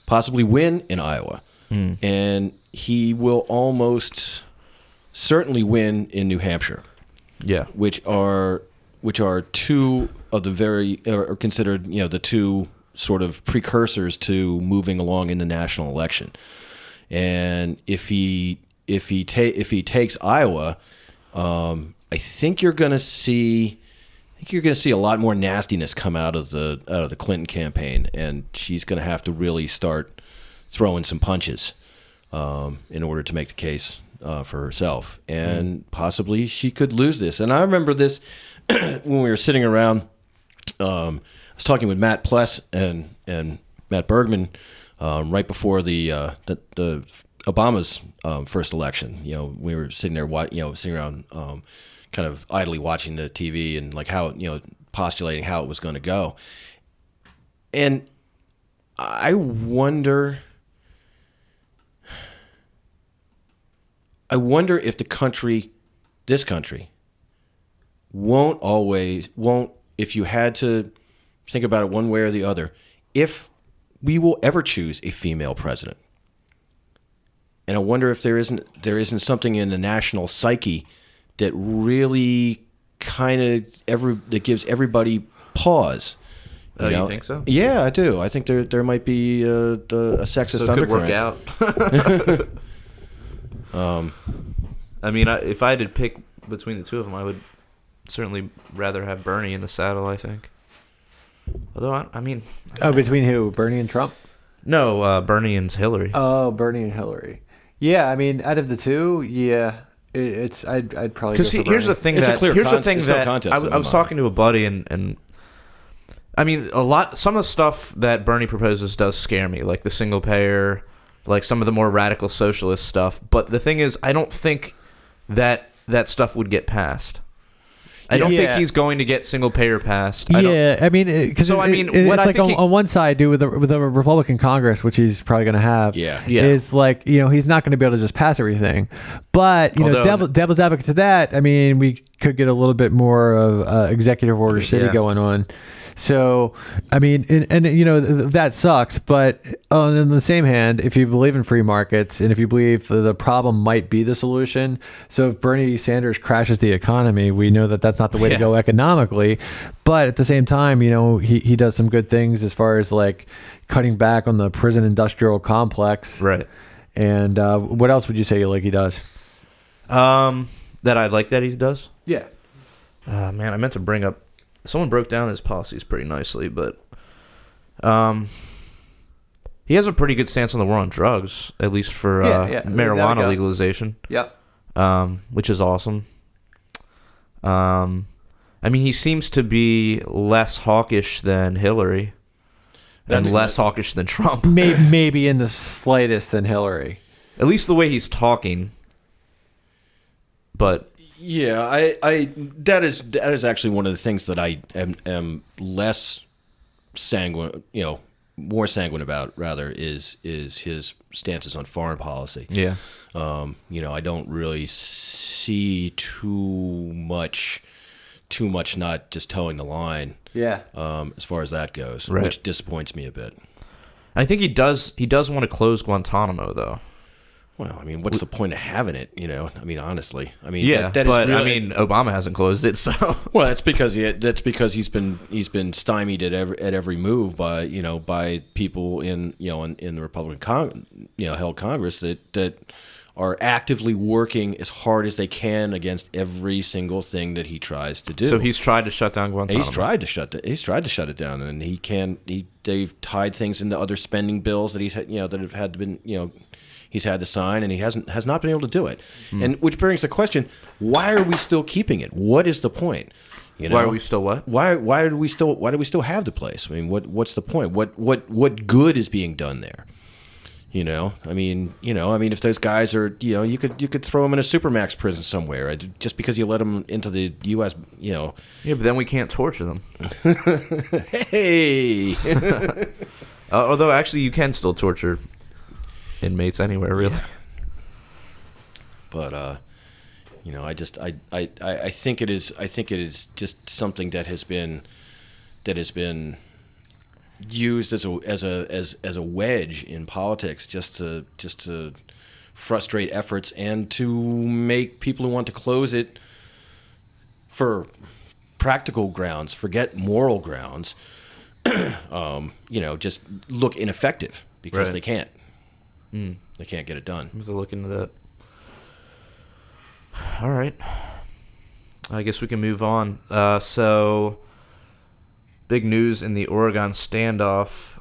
possibly win in Iowa, and he will almost certainly win in New Hampshire. Yeah, which are two of the very are considered the two sort of precursors to moving along in the national election. And if he takes Iowa, I think you're going to see a lot more nastiness come out of the Clinton campaign, and she's going to have to really start throwing some punches in order to make the case for herself, and possibly she could lose this. And I remember this when we were sitting around. I was talking with Matt Pless and Matt Bergman right before the Obama's first election. We were sitting there, sitting around, kind of idly watching the TV and like how postulating how it was going to go. And I wonder if this country won't, if you had to think about it one way or the other, if we will ever choose a female president. And I wonder if there isn't something in the national psyche that really that gives everybody pause. You think so? Yeah, I do. I think there might be a sexist undercurrent. Could work out. I mean, if I had to pick between the two of them, I would certainly rather have Bernie in the saddle, I think. Although, I mean... between who? Bernie and Trump? No, Bernie and Hillary. Oh, Bernie and Hillary. Yeah, I mean, out of the two, yeah, I'd probably go for Bernie. Here's the thing that I was talking to a buddy, and I mean, some of the stuff that Bernie proposes does scare me, like the single payer, like some of the more radical socialist stuff. But the thing is, I don't think that stuff would get passed. I don't think he's going to get single payer passed. What I think on one side, dude, with a Republican Congress, which he's probably going to have, is like he's not going to be able to just pass everything. But devil's advocate to that, I mean, we could get a little bit more of executive order city going on. So, I mean, and that sucks. But on the same hand, if you believe in free markets and if you believe the problem might be the solution, so if Bernie Sanders crashes the economy, we know that that's not the way to go economically. But at the same time, he does some good things as far as like cutting back on the prison industrial complex. Right. And what else would you say he does? That I like that he does? Yeah. Man, I meant to bring up. Someone broke down his policies pretty nicely, but he has a pretty good stance on the war on drugs, at least for marijuana legalization. Yep. Which is awesome. I mean, he seems to be less hawkish than Hillary and less hawkish than Trump. Maybe in the slightest than Hillary. At least the way he's talking. But... Yeah, that is actually one of the things that I am less sanguine, more sanguine about rather is his stances on foreign policy. Yeah. I don't really see too much not just towing the line. Yeah. As far as that goes, right. Which disappoints me a bit. I think he does want to close Guantanamo though. Well, I mean, what's the point of having it? I mean, honestly, I mean, but I mean, Obama hasn't closed it, so. Well, that's because he's been stymied at every move by people in the Republican held Congress that are actively working as hard as they can against every single thing that he tries to do. So he's tried to shut down Guantanamo. He's tried to shut it down, and they've tied things into other spending bills that that have had been He's had the sign, and he has not been able to do it. And which brings the question: why are we still keeping it? What is the point? You know, why are we still what? Why do we still have the place? I mean, what's the point? What good is being done there? You know, I mean, if those guys are, you could throw them in a supermax prison somewhere just because you let them into the U.S. Yeah, but then we can't torture them. Hey. Although actually, you can still torture inmates anywhere, really. Yeah. But I think it is just something that has been used as a wedge in politics just to frustrate efforts and to make people who want to close it for practical grounds, forget moral grounds, just look ineffective because they can't get it done. I'm just looking into that. All right, I guess we can move on. So, big news in the Oregon standoff.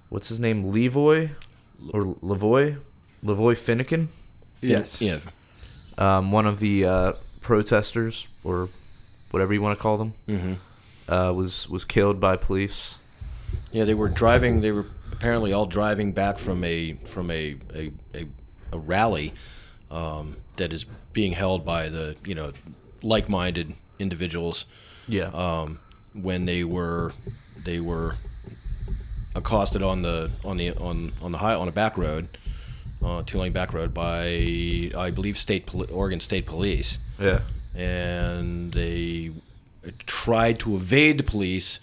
What's his name? Lavoy Finicum? Yes. Yeah. One of the protesters, or whatever you want to call them, was killed by police. Yeah, they were driving. They were apparently all driving back from a rally that is being held by the like-minded individuals. Yeah. When they were accosted on a back road, 2-lane back road by, I believe, Oregon State Police. Yeah. And they tried to evade the police,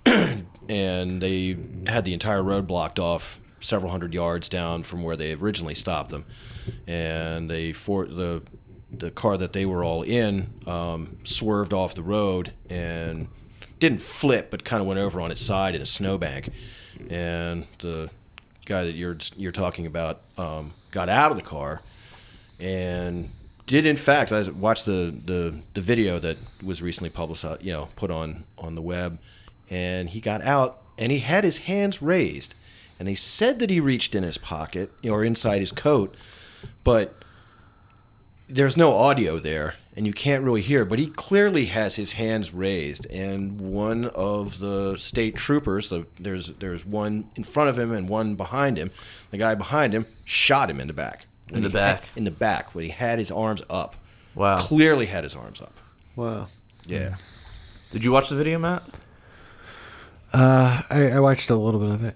and they had the entire road blocked off several hundred yards down from where they originally stopped them. And the car that they were all in swerved off the road and didn't flip, but kind of went over on its side in a snowbank. And the guy that you're talking about got out of the car and did, in fact, I watched the video that was recently published, put on the web, and he got out and he had his hands raised, and they said that he reached in his pocket or inside his coat, but there's no audio there, and you can't really hear, but he clearly has his hands raised. And one of the state troopers, there's one in front of him and one behind him. The guy behind him shot him in the back. In the back, when he had his arms up. Wow. Clearly had his arms up. Wow. Yeah. Did you watch the video, Matt? I watched a little bit of it.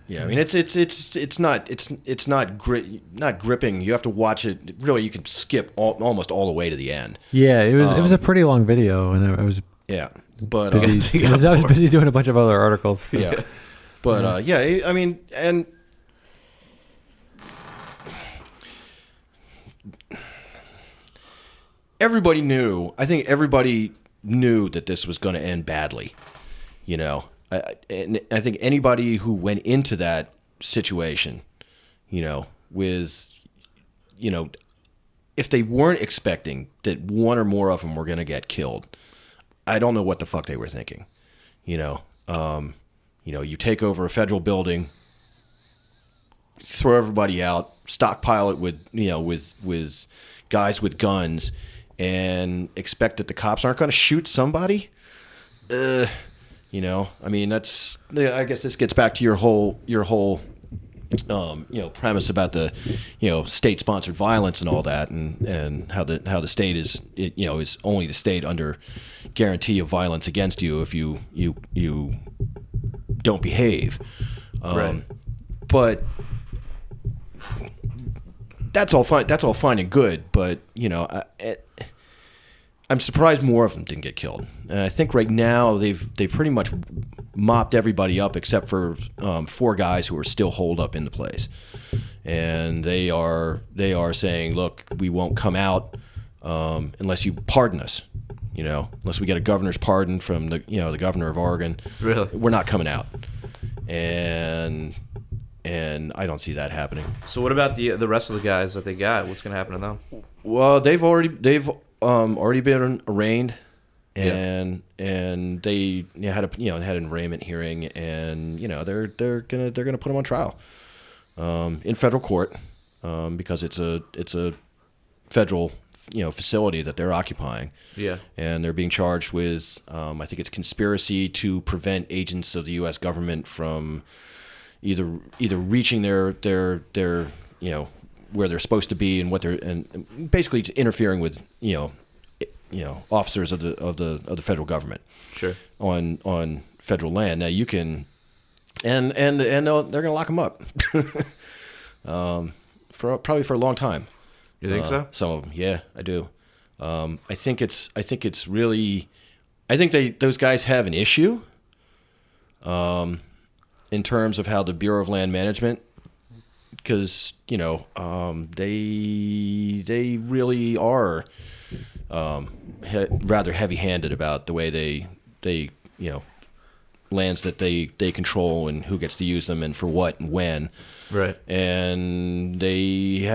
Yeah, I mean it's not gripping. You have to watch it. Really, you can skip almost all the way to the end. Yeah, it was a pretty long video, and I was but busy. I was busy doing a bunch of other articles. Yeah, but I mean, and everybody knew. I think everybody knew that this was going to end badly. And I think anybody who went into that situation, with, if they weren't expecting that one or more of them were going to get killed, I don't know what the fuck they were thinking. You take over a federal building, throw everybody out, stockpile it with guys with guns, and expect that the cops aren't going to shoot somebody. I mean, I guess this gets back to your whole premise about the, state-sponsored violence and all that, and how the state is only the state under guarantee of violence against you if you don't behave. Right. But that's all fine. That's all fine and good. But I'm surprised more of them didn't get killed. And I think right now they've pretty much mopped everybody up except for 4 guys who are still holed up in the place. And they are saying, look, we won't come out unless you pardon us. Unless we get a governor's pardon from the governor of Oregon. Really? We're not coming out. And I don't see that happening. So what about the rest of the guys that they got? What's going to happen to them? Well, they've already been arraigned, and they had an arraignment hearing, and they're gonna put them on trial. in federal court because it's a federal facility that they're occupying. Yeah. And they're being charged with I think it's conspiracy to prevent agents of the U.S. government from either reaching their where they're supposed to be and what they're and basically interfering with officers of the federal government. Sure. On federal land. Now you can and they're going to lock them up probably for a long time. You think so? Some of them, yeah, I do. I think it's really, I think those guys have an issue in terms of how the Bureau of Land Management, because they really are rather heavy-handed about the way they lands that they control and who gets to use them and for what and when. Right. And they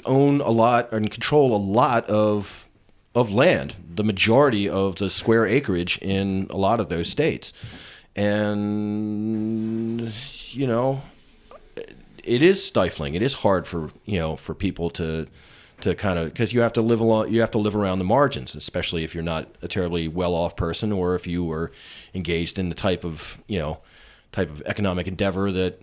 own a lot and control a lot of land, the majority of the square acreage in a lot of those states. And it is stifling. It is hard for people to kind of, because you have to live around the margins, especially if you're not a terribly well-off person or if you were engaged in the type of economic endeavor that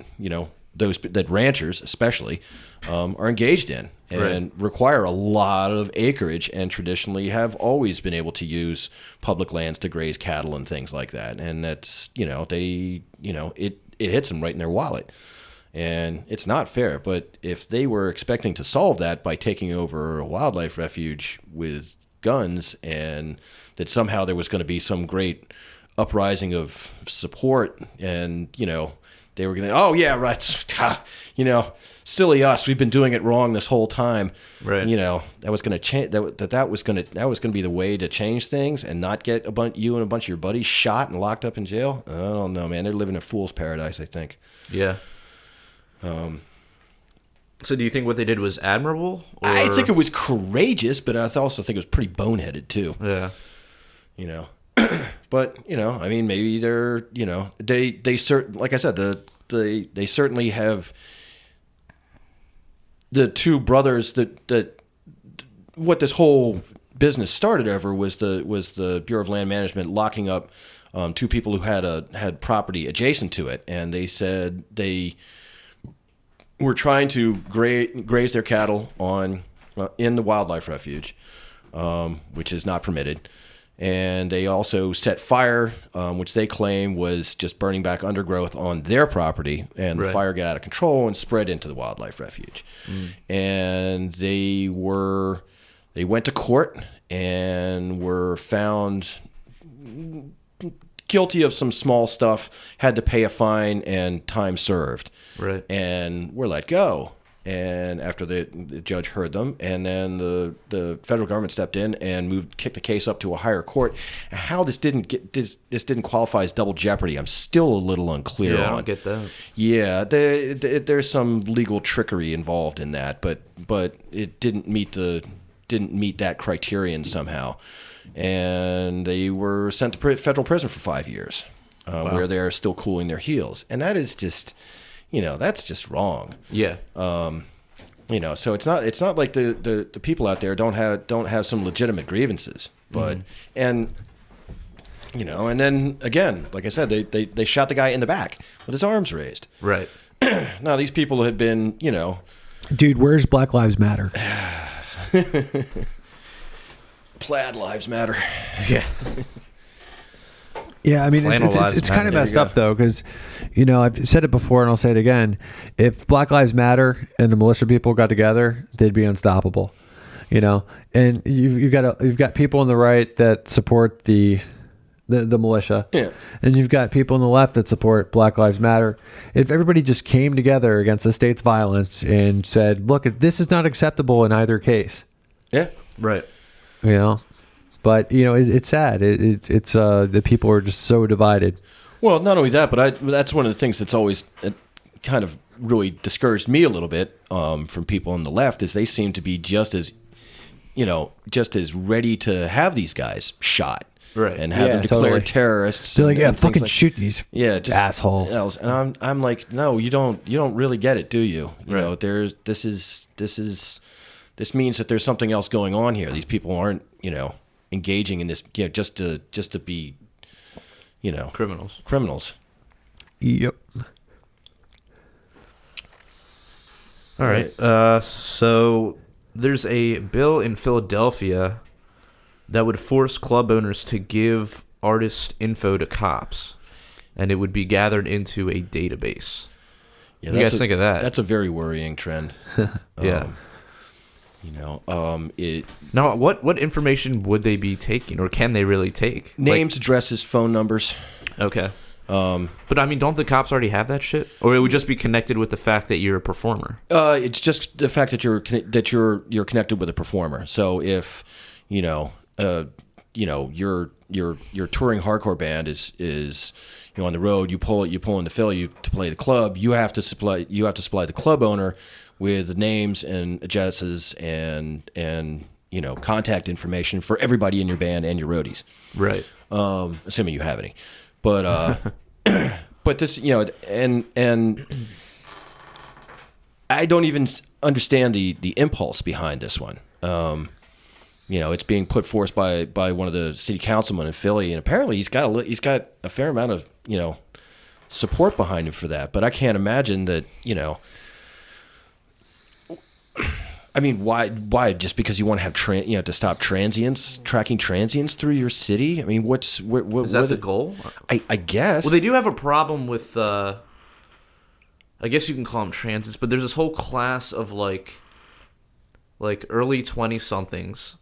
that ranchers especially are engaged in and require a lot of acreage and traditionally have always been able to use public lands to graze cattle and things like that. And that's it hits them right in their wallet. And it's not fair, but if they were expecting to solve that by taking over a wildlife refuge with guns and that somehow there was going to be some great uprising of support and, they were going to, oh, yeah, right, silly us, we've been doing it wrong this whole time. Right. That was going to change, that was going to be the way to change things and not get you and a bunch of your buddies shot and locked up in jail. I don't know, man. They're living in a fool's paradise, I think. Yeah. So do you think what they did was admirable? Or? I think it was courageous, but I also think it was pretty boneheaded too. Yeah. But I mean, maybe they're they like I said, they certainly have the two brothers that what this whole business started over was the Bureau of Land Management locking up two people who had property adjacent to it, and they said they were trying to graze their cattle in the wildlife refuge, which is not permitted. And they also set fire, which they claim was just burning back undergrowth on their property, and the fire got out of control and spread into the wildlife refuge. And they went to court and were found guilty of some small stuff, had to pay a fine and time served. Right. And were let go. And after the judge heard them, and then the federal government stepped in and kicked the case up to a higher court. How this didn't qualify as double jeopardy, I'm still a little unclear on. I don't get that. Yeah, there's some legal trickery involved in that, but it didn't meet that criterion somehow, and they were sent to federal prison for 5 years, where they're still cooling their heels, and that is just. That's just wrong. Yeah. So it's not like the people out there don't have some legitimate grievances, but and then again, like I said, they shot the guy in the back with his arms raised. Right. Now these people had been, dude, where's Black Lives Matter? Plaid Lives Matter. Yeah. Yeah, I mean, it's kind of messed up, though, because, I've said it before and I'll say it again. If Black Lives Matter and the militia people got together, they'd be unstoppable, And you've got people on the right that support the militia, and you've got people on the left that support Black Lives Matter. If everybody just came together against the state's violence and said, "Look, this is not acceptable in either case," right, But it's sad. It's the people are just so divided. Well, not only that, but that's one of the things that's always kind of really discouraged me a little bit from people on the left is they seem to be just as ready to have these guys shot. Right. and have them declared totally. terrorists. They're like, and yeah, things fucking like, shoot these just assholes. And I'm like, no, you don't really get it, do you? You Right. know, this means that there's something else going on here. These people aren't, engaging in this, just to be, criminals. Yep. All right. So there's a bill in Philadelphia that would force club owners to give artist info to cops, and it would be gathered into a database. Yeah, what do you guys think of that? That's a very worrying trend. Yeah. Now, what information would they be taking, or can they really take? Names, addresses, phone numbers. Okay. But I mean, don't the cops already have that shit, or it would just be connected with the fact that you're a performer? It's just the fact that you're connected with a performer. So if your touring hardcore band is on the road, you pull into Philly to play the club, you have to supply the club owner with the names and addresses and contact information for everybody in your band and your roadies. Right. Assuming you have any. But but this, and I don't even understand the impulse behind this one. It's being put forth by one of the city councilmen in Philly, and apparently he's got a fair amount of support behind him for that. But I can't imagine that I mean, why? Just because you want to have to stop tracking transients through your city? I mean, is that the goal? I guess. Well, they do have a problem with. I guess you can call them transits, but there's this whole class of like early 20-somethings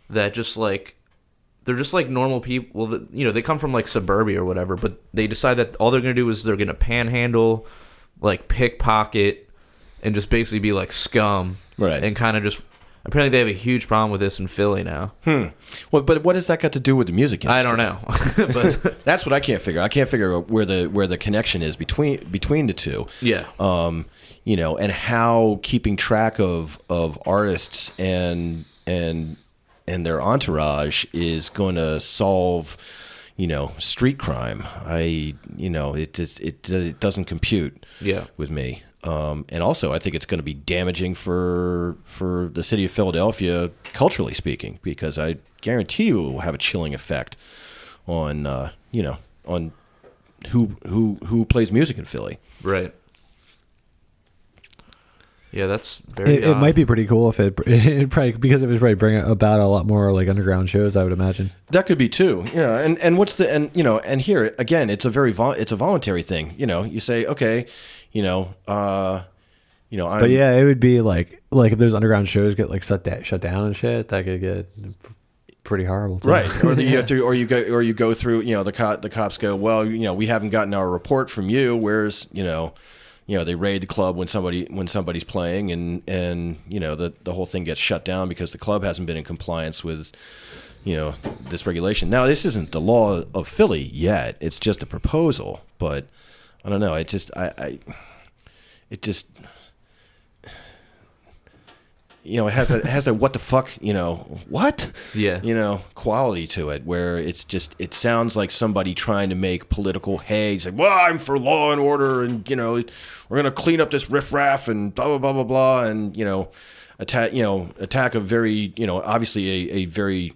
that just they're just like normal people. Well, they come from like suburbia or whatever, but they decide that all they're gonna do is they're gonna panhandle, like pickpocket, and just basically be like scum. Right. And kind of just apparently they have a huge problem with this in Philly now. Well, but what does that got to do with the music industry? I don't know. But that's what I can't figure. I can't figure out where the connection is between the two. Yeah. And how keeping track of artists and their entourage is going to solve street crime. It doesn't compute. Yeah. With me. And also, I think it's going to be damaging for the city of Philadelphia, culturally speaking, because I guarantee you it will have a chilling effect on on who plays music in Philly. Right. Yeah, that's very. It might be pretty cool if it probably, because it was probably bring about a lot more like underground shows, I would imagine. That could be too. Yeah, and what's the and here again, it's a voluntary thing. You say, okay, but yeah, it would be like if those underground shows get like shut down and shit, that could get pretty horrible too. Right. Or you go through, the cops go, well, we haven't gotten our report from you. Where's they raid the club when somebody's playing, and the whole thing gets shut down because the club hasn't been in compliance with this regulation. Now, this isn't the law of Philly yet. It's just a proposal, but I don't know. It just it has a what the fuck, what? Yeah. Quality to it, where it sounds like somebody trying to make political hay. It's like, well, I'm for law and order, and we're gonna clean up this riffraff and blah blah blah blah blah, and attack a very obviously a very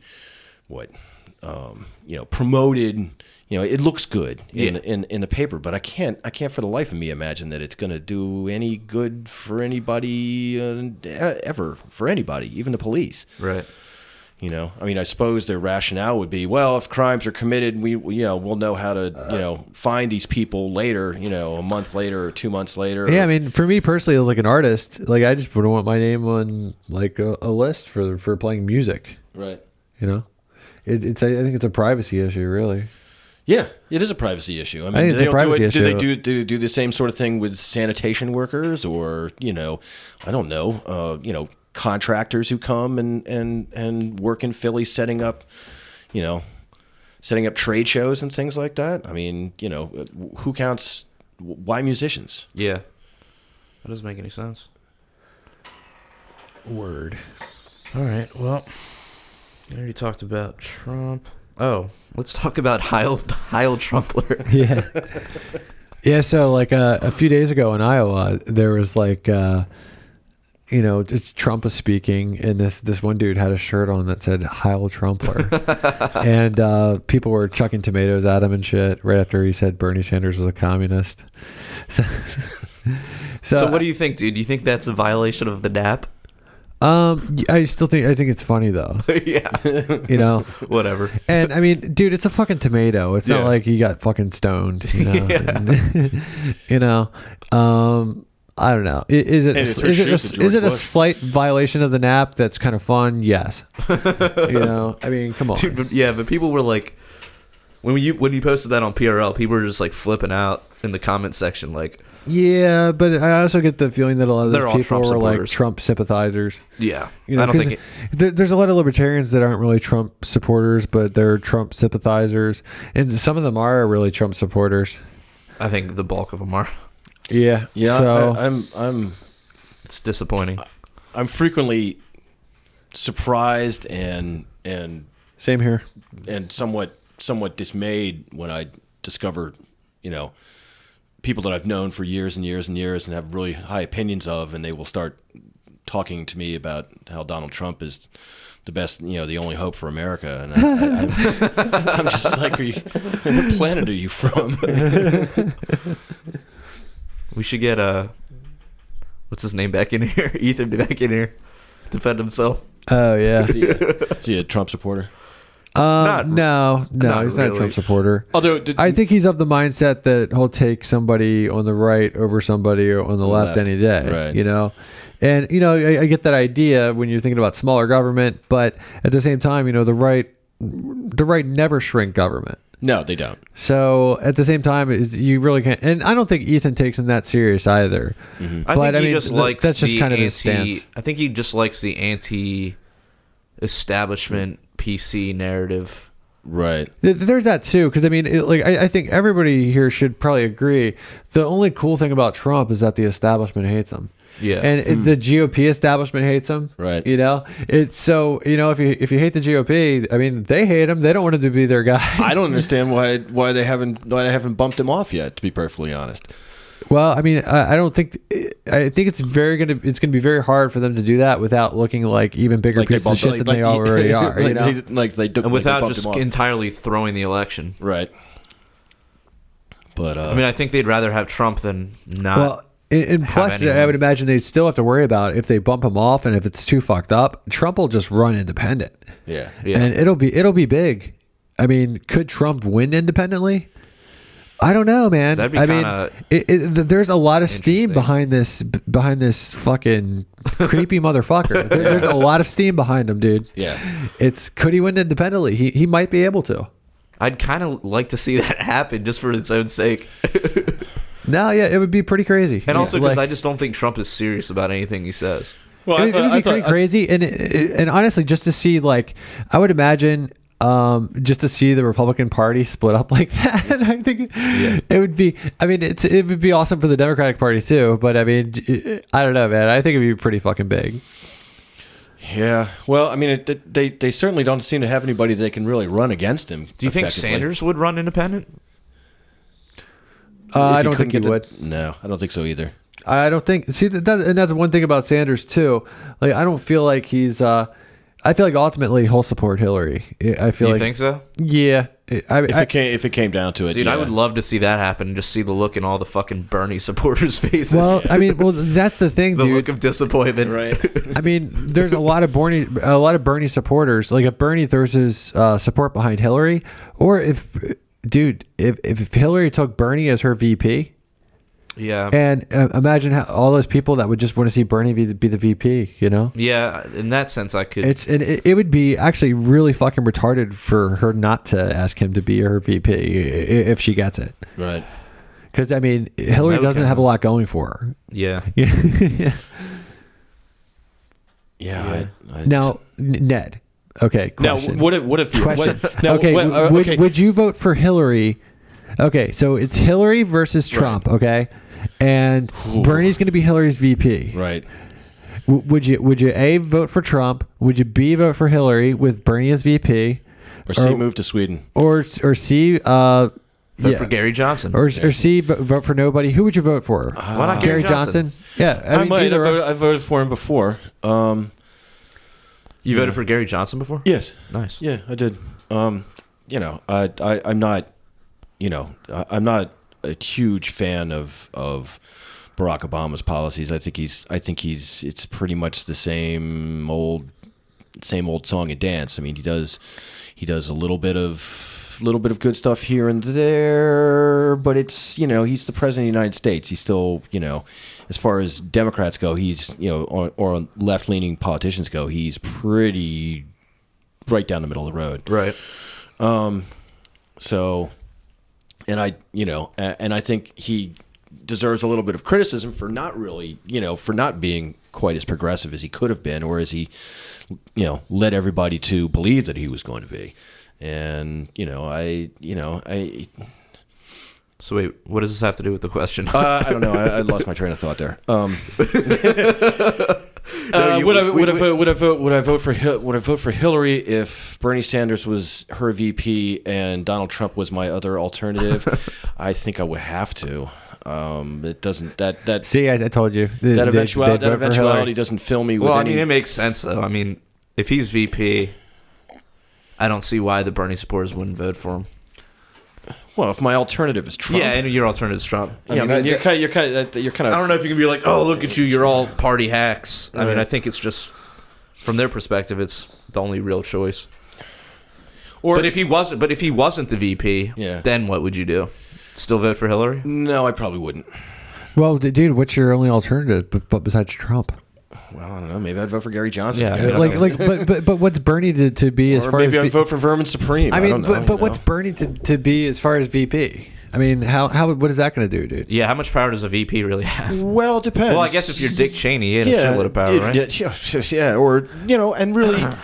promoted. It looks good in the paper, but I can't for the life of me imagine that it's going to do any good for anybody ever, for anybody, even the police. Right. I mean, I suppose their rationale would be, well, if crimes are committed, we'll know how to find these people later, a month later or 2 months later. Yeah, I mean, for me personally, as like an artist, like I just wouldn't want my name on like a list for playing music. Right. I think it's a privacy issue, really. Yeah, it is a privacy issue. I mean, I think it's a privacy issue. Do they do the same sort of thing with sanitation workers, or I don't know, contractors who come and work in Philly, setting up trade shows and things like that? I mean, who counts? Why musicians? Yeah, that doesn't make any sense. Word. All right. Well, we already talked about Trump. Oh, let's talk about Heil Trumpler. Yeah. Yeah, so like a few days ago in Iowa, there was like, Trump was speaking, and this one dude had a shirt on that said Heil Trumpler. And people were chucking tomatoes at him and shit right after he said Bernie Sanders was a communist. So what do you think, dude? Do you think that's a violation of the DAP? I think it's funny though. Yeah. Whatever. And I mean, dude, it's a fucking tomato. It's not like he got fucking stoned, I don't know. Is it a slight violation of the NAP that's kind of fun? Yes. I mean, come on. Dude, but people were like, when you posted that on PRL, people were just like flipping out in the comment section, like. Yeah, but I also get the feeling that a lot of those people were like supporters. Trump sympathizers. Yeah, I don't think there's a lot of libertarians that aren't really Trump supporters, but they're Trump sympathizers, and some of them are really Trump supporters. I think the bulk of them are. Yeah. So I'm. It's disappointing. I'm frequently surprised and same here, and somewhat dismayed when I discover, people that I've known for years and years and years and have really high opinions of, and they will start talking to me about how Donald Trump is the best, the only hope for America. And I'm just like, what planet are you from? We should get what's his name back in here? Ethan back in here, defend himself. Oh yeah. Is he a Trump supporter? No, he's not a Trump supporter. Although I think he's of the mindset that he'll take somebody on the right over somebody on the left any day. Right. And I get that idea when you're thinking about smaller government, but at the same time, the right never shrink government. No, they don't. So at the same time, you really can't. And I don't think Ethan takes him that serious either. Mm-hmm. I think he just likes that's just kind of his stance. I think he just likes the anti-establishment PC narrative. Right. There's that too, because I mean, I think everybody here should probably agree. The only cool thing about Trump is that the establishment hates him. Yeah. And the GOP establishment hates him. Right. It's so if you hate the GOP, I mean, they hate him. They don't want him to be their guy. I don't understand why they haven't bumped him off yet. To be perfectly honest. Well, I mean, I think it's gonna be very hard for them to do that without looking like even bigger pieces of shit than they already are. And without just entirely throwing the election. Right. But I mean, I think they'd rather have Trump than not. Well, and plus, I would imagine they'd still have to worry about if they bump him off, and if it's too fucked up, Trump will just run independent. Yeah. And it'll be big. I mean, could Trump win independently? I don't know, man. That'd be there's a lot of steam behind this fucking creepy motherfucker. There's a lot of steam behind him, dude. Yeah. Could he win independently? He might be able to. I'd kind of like to see that happen just for its own sake. No, yeah, it would be pretty crazy. And also because I just don't think Trump is serious about anything he says. Well, it would be pretty crazy. And honestly, just to see, I would imagine just to see the Republican Party split up like that, I think it would be. I mean, it would be awesome for the Democratic Party too. But I mean, I don't know, man. I think it'd be pretty fucking big. Yeah. Well, I mean, they certainly don't seem to have anybody that can really run against him. Do you think Sanders would run independent? I don't think he would. No, I don't think so either. I don't think. See, and that's one thing about Sanders too. I don't feel like he's. I feel like ultimately he'll support Hillary. I feel you think so? Yeah. If it came down to it, dude, I would love to see that happen. Just see the look in all the fucking Bernie supporters' faces. Well, I mean, that's the thing, dude. The look of disappointment, right? I mean, there's a lot of Bernie supporters. Like if Bernie throws his support behind Hillary, or if Hillary took Bernie as her VP. Yeah. And imagine all those people that would just want to see Bernie be the VP, Yeah, in that sense, I could. It would be actually really fucking retarded for her not to ask him to be her VP if she gets it. Right. Because, I mean, Hillary doesn't have a lot going for her. Yeah. Yeah. Now, Ned. Okay, question. Now, what if question? Okay. Would you vote for Hillary? Okay, so it's Hillary versus Trump, okay? And Bernie's going to be Hillary's VP. Right. Would you A, vote for Trump? Would you B, vote for Hillary with Bernie as VP? Or C, move to Sweden. Or C, vote for Gary Johnson. Or C, vote for nobody. Who would you vote for? Why not Gary Johnson? Yeah, I might. I voted for him before. You voted for Gary Johnson before? Yes. Nice. Yeah, I did. I'm not. I'm not a huge fan of Barack Obama's policies. I think he's. It's pretty much the same old song and dance. I mean, he does a little bit of good stuff here and there, but it's, he's the president of the United States. He's still, as far as Democrats go, he's, or left-leaning politicians go, he's pretty right down the middle of the road. Right. So, and I think he deserves a little bit of criticism for not really, for not being quite as progressive as he could have been, or as he, led everybody to believe that he was going to be. And, So wait, what does this have to do with the question? I don't know. I lost my train of thought there. Would I vote for Hillary if Bernie Sanders was her VP and Donald Trump was my other alternative? I think I would have to. It doesn't that. See, I told you that eventuality doesn't fill me with. Well, any... it makes sense though. I mean, if he's VP, I don't see why the Bernie supporters wouldn't vote for him. Well, if my alternative is Trump, yeah, and your alternative is Trump. You're kind of. I don't know if you can be like, oh, look at you, you're all party hacks. I mean, I think it's just from their perspective, it's the only real choice. But if he wasn't the VP, then what would you do? Still vote for Hillary? No, I probably wouldn't. Well, dude, what's your only alternative but besides Trump? Well, I don't know. Maybe I'd vote for Gary Johnson. Yeah, but what's Bernie to be as far as? Maybe I'd vote for Vermin Supreme. I mean, but what's Bernie to be as far as VP? I mean, what is that going to do, dude? Yeah, how much power does a VP really have? Well, it depends. Well, I guess if you're Dick Cheney, he had a shitload of power, right? Yeah, or and really, Joe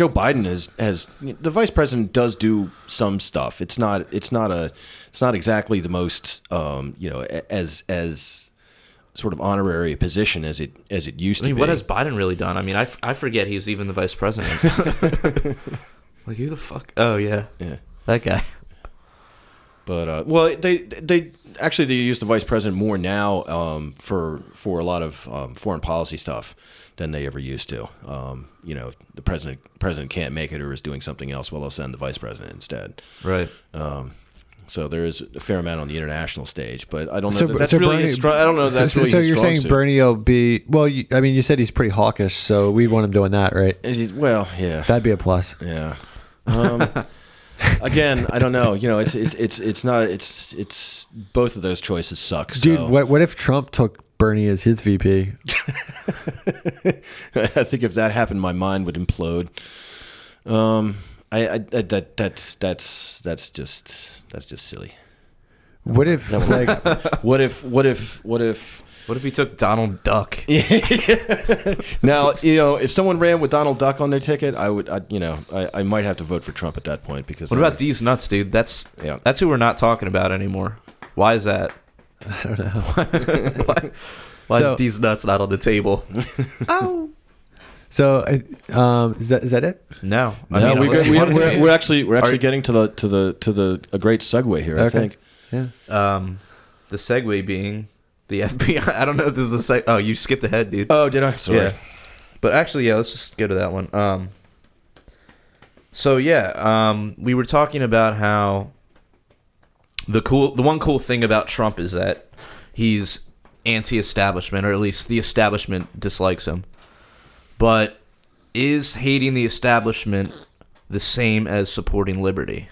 Biden has the vice president does do some stuff. It's not exactly the most as sort of honorary a position as it used to be. What has Biden really done? I mean, I forget he's even the vice president. Like, who the fuck? Oh yeah, that guy. But they actually use the vice president more now for a lot of foreign policy stuff than they ever used to. The president can't make it or is doing something else. Well, they'll send the vice president instead. Right. So there is a fair amount on the international stage, but I don't know. That's really I don't know. That's really. So you're saying Bernie will be? Well, you said he's pretty hawkish, so we want him doing that, right? Well, yeah, that'd be a plus. Yeah. Again, I don't know. It's not. It's both of those choices suck. Dude, so. What if Trump took Bernie as his VP? I think if that happened, my mind would implode. That's just silly. What if what if he took Donald Duck? Now, if someone ran with Donald Duck on their ticket, I might have to vote for Trump at that point because. What about these nuts, dude? That's who we're not talking about anymore. Why is that? I don't know. Why is these nuts not on the table? Oh. So, is that it? No, we're actually getting to a great segue here. Okay. I think. Yeah. The segue being the FBI. I don't know if this is a Oh, you skipped ahead, dude. Oh, did I? Sorry. Yeah. But actually, let's just go to that one. We were talking about how the one cool thing about Trump is that he's anti-establishment, or at least the establishment dislikes him. But is hating the establishment the same as supporting liberty?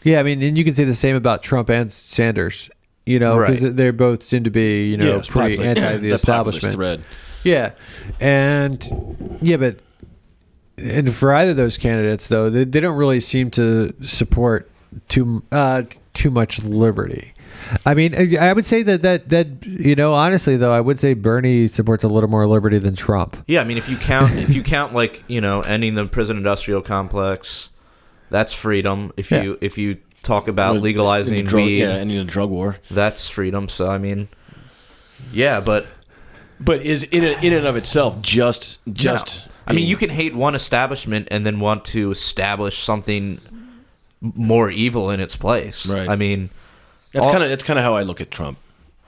Yeah, I mean, and you can say the same about Trump and Sanders, because they both seem to be, pretty anti the establishment. Thread. Yeah, and for either of those candidates, though, they don't really seem to support too much liberty. I mean, I would say that honestly, though, I would say Bernie supports a little more liberty than Trump. Yeah, I mean, if you count like ending the prison industrial complex, that's freedom. If you talk about legalizing weed, ending the drug war, that's freedom. So I mean, yeah, but is in and of itself just I mean, you can hate one establishment and then want to establish something more evil in its place. Right. I mean, that's kind of how I look at Trump.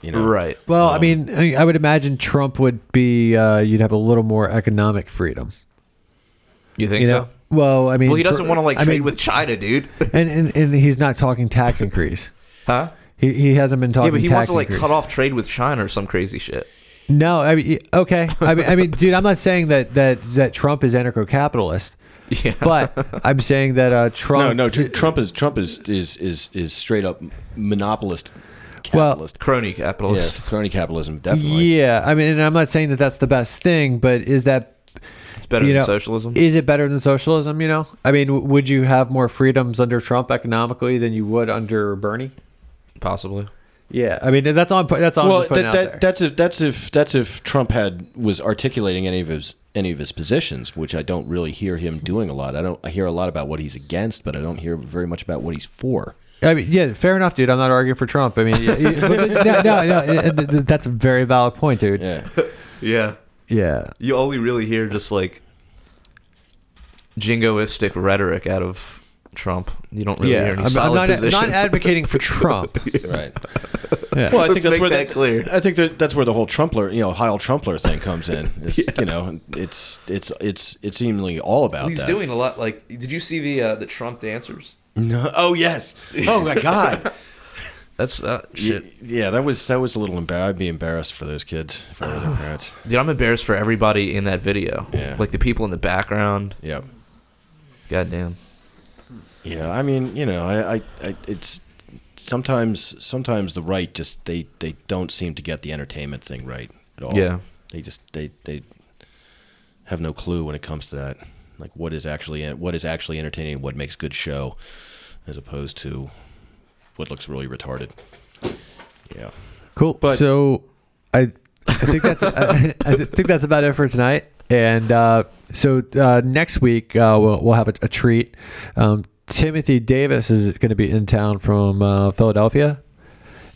You know? Right. Well, I mean, I would imagine Trump would be. You'd have a little more economic freedom. You think so? Well, I mean, he doesn't want to trade with China, dude. and he's not talking tax increase. Huh? He hasn't been talking. Yeah, but he wants to increase. cut off trade with China or some crazy shit. No, I mean, okay. I mean, dude, I'm not saying that Trump is anarcho-capitalist. Yeah. But I'm saying that Trump. No, Trump is straight up monopolist. Capitalist. Crony capitalist. Yes, crony capitalism, definitely. Yeah, I mean, and I'm not saying that that's the best thing, but is that it's better than socialism? Is it better than socialism? You know, I mean, would you have more freedoms under Trump economically than you would under Bernie? Possibly. Yeah, I mean that's all. That's all. Well, I'm just putting out there. that's if Trump was articulating any of his positions, which I don't really hear him doing a lot. I hear a lot about what he's against, but I don't hear very much about what he's for. I mean, yeah, fair enough, dude. I'm not arguing for Trump. I mean, no, that's a very valid point, dude. Yeah. Yeah. You only really hear just like jingoistic rhetoric out of Trump. You don't really hear any solid positions. I'm not advocating for Trump. Right. Yeah. Well, I think Let's make that clear. I think that's where the whole Trumpler, Heil Trumpler thing comes in. It's seemingly all about He's that. doing a lot. Like, did you see the Trump dancers? No. Oh yes. Oh my God. That's shit. Yeah, that was a little embarrassing. I'd be embarrassed for those kids if I were their parents. Dude, I'm embarrassed for everybody in that video. Yeah. Like the people in the background. Yep. Goddamn. Yeah, I mean, I it's sometimes the right just they don't seem to get the entertainment thing right at all. Yeah. They have no clue when it comes to that. Like what is actually entertaining, what makes good show, as opposed to what looks really retarded. Yeah. Cool. But so I think that's I think that's about it for tonight. And so next week we'll have a treat. Timothy Davis is going to be in town from Philadelphia,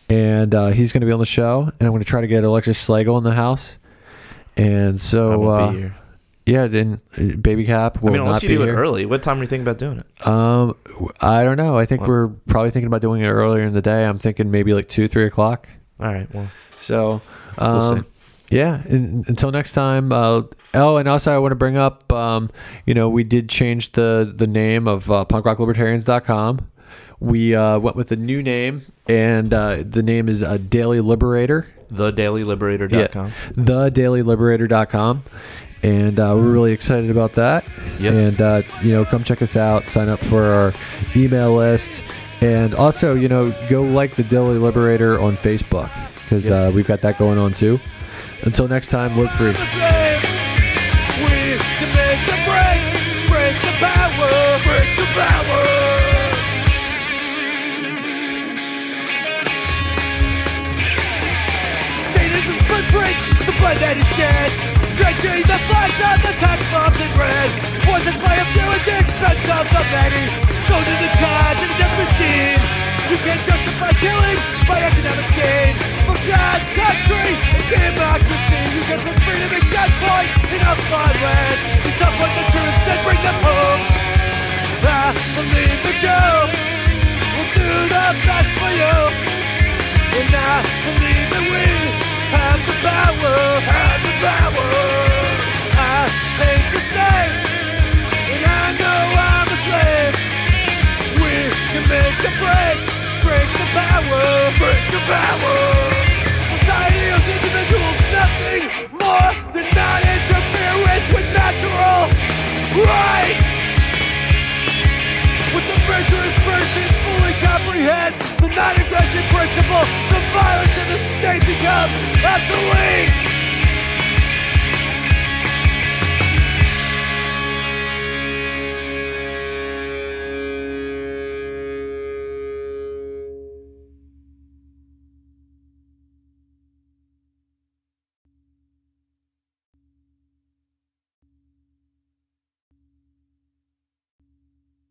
and he's going to be on the show. And I'm going to try to get Alexis Schlegel in the house. And so I won't be here. Yeah, then Baby Cap will unless not you be do here. it early. What time are you thinking about doing it? I don't know. I think we're probably thinking about doing it earlier in the day. I'm thinking maybe like 2-3 o'clock. All right. Well, so we'll see. Yeah. Until next time. And also I want to bring up, we did change the name of punkrocklibertarians.com. We went with a new name, and the name is Daily Liberator. TheDailyLiberator.com. Yeah, TheDailyLiberator.com. And we're really excited about that. Yep. And, come check us out. Sign up for our email list. And also, go like the Daily Liberator on Facebook, because we've got that going on too. Until next time, live free. We can make the break the power, break the power. Statism's blood break, the blood that is shed. Drenching the flags of the tax bombs in red. Was it by a few at the expense of the many? Sold to the gods and the death machine. You can't justify killing by economic gain. For God, country, and democracy. You can put freedom at gunpoint in a foreign land. You support the troops, then bring them home. I believe that you will do the best for you. And I believe that we have the power, have the power. I hate the state, and I know I'm a slave. We can make the break the power, break the power. Society owes individuals nothing more than non-interference with natural rights. Once a virtuous person fully comprehends the non-aggression principle, the violence of the state becomes obsolete.